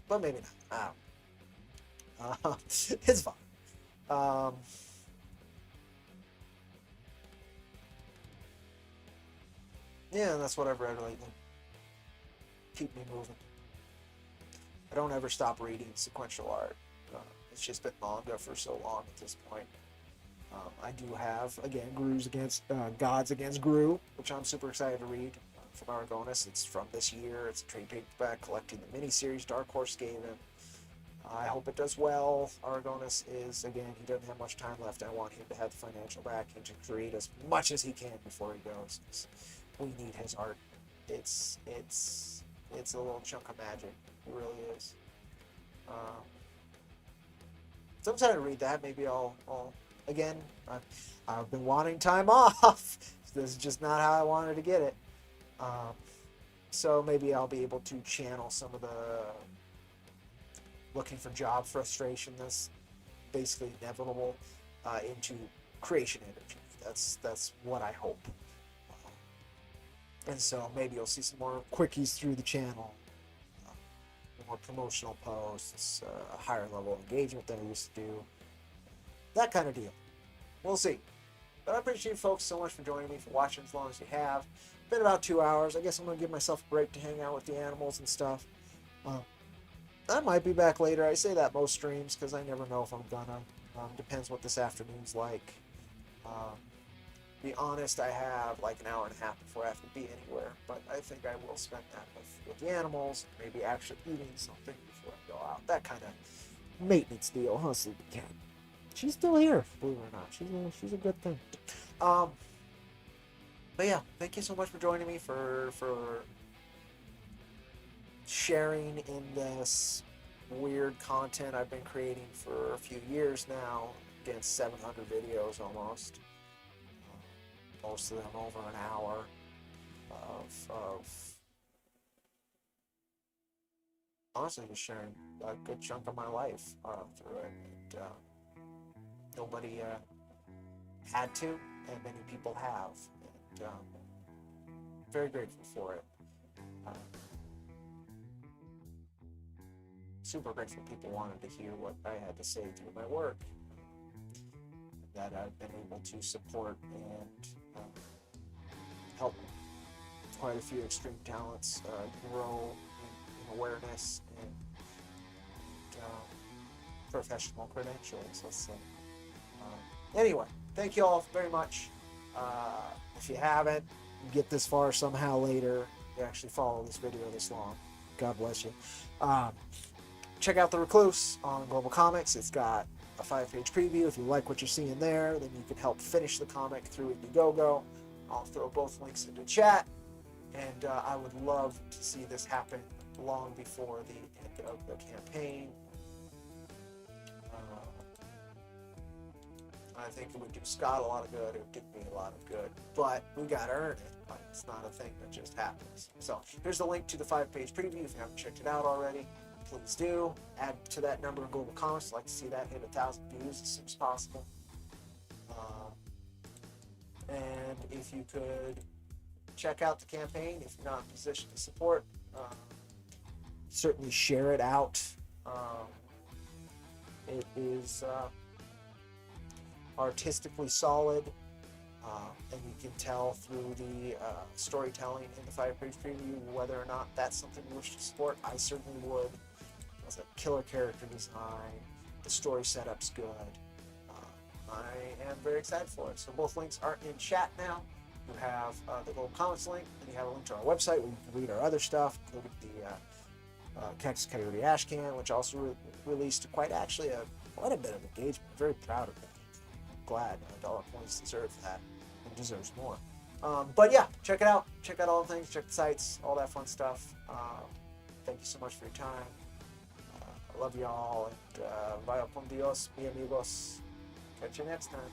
But maybe not. I don't know. It's fine. Yeah, that's what I've read lately. Keep me moving. I don't ever stop reading sequential art. It's just been manga for so long at this point. I do have, again, Gods Against Gru, which I'm super excited to read from Aragonis. It's from this year. It's a trade paperback collecting the miniseries Dark Horse gave him. I hope it does well. Aragonis is, again, he doesn't have much time left. I want him to have the financial backing to create as much as he can before he goes. We need his art. It's a little chunk of magic. It really is. So I'm excited to read that. Maybe I'll again, I've been wanting time off. This is just not how I wanted to get it. So maybe I'll be able to channel some of the looking for job frustration that's basically inevitable into creation energy. That's what I hope. And so maybe you'll see some more quickies through the channel, more promotional posts, a higher level of engagement than I used to do. That kind of deal. We'll see. But I appreciate you folks so much for joining me, for watching as long as you have. Been about 2 hours. I guess I'm going to give myself a break to hang out with the animals and stuff. I might be back later. I say that most streams because I never know if I'm gonna. Depends what this afternoon's like. Be honest, I have like an hour and a half before I have to be anywhere, but I think I will spend that with the animals, maybe actually eating something before I go out. That kind of maintenance deal, huh, Sleepy Cat? she's still here, believe it or not. She's a good thing. But yeah, thank you so much for joining me for sharing in this weird content I've been creating for a few years now. Again, 700 videos almost. Most of them over an hour of honestly just sharing a good chunk of my life through it. And nobody had to, and many people have. And very grateful for it. Super grateful people wanted to hear what I had to say through my work. That I've been able to support and help quite a few extreme talents grow in awareness and professional credentials, let's say. Anyway, thank you all very much. If you haven't, you get this far somehow later, you actually follow this video this long. God bless you. Check out The Recluse on Global Comics. It's got a 5-page preview. If you like what you're seeing there, then you can help finish the comic through Indiegogo. I'll throw both links into chat, and I would love to see this happen long before the end of the campaign. I think it would do Scott a lot of good. It would do me a lot of good, but we got to earn it. It's not a thing that just happens. So here's the link to the 5-page preview. If you haven't checked it out already, please do. Add to that number in Global Comics. I'd like to see that hit 1,000 views as soon as possible. And if you could check out the campaign, if you're not in a position to support, certainly share it out. It is artistically solid, and you can tell through the storytelling in the 5-page preview whether or not that's something you wish to support. I certainly would. It's a killer character design. The story setup's good. I am very excited for it. So both links are in chat now. You have the Global Comics link, and you have a link to our website where you can read our other stuff, including the Cactus Coyote Ashcan, which also released quite a bit of engagement. I'm very proud of that. I'm glad Dollar Points deserve that and deserves more. But yeah, check it out. Check out all the things. Check the sites, all that fun stuff. Thank you so much for your time. I love you all. And vaya con Dios, mi amigos. Catch you next time.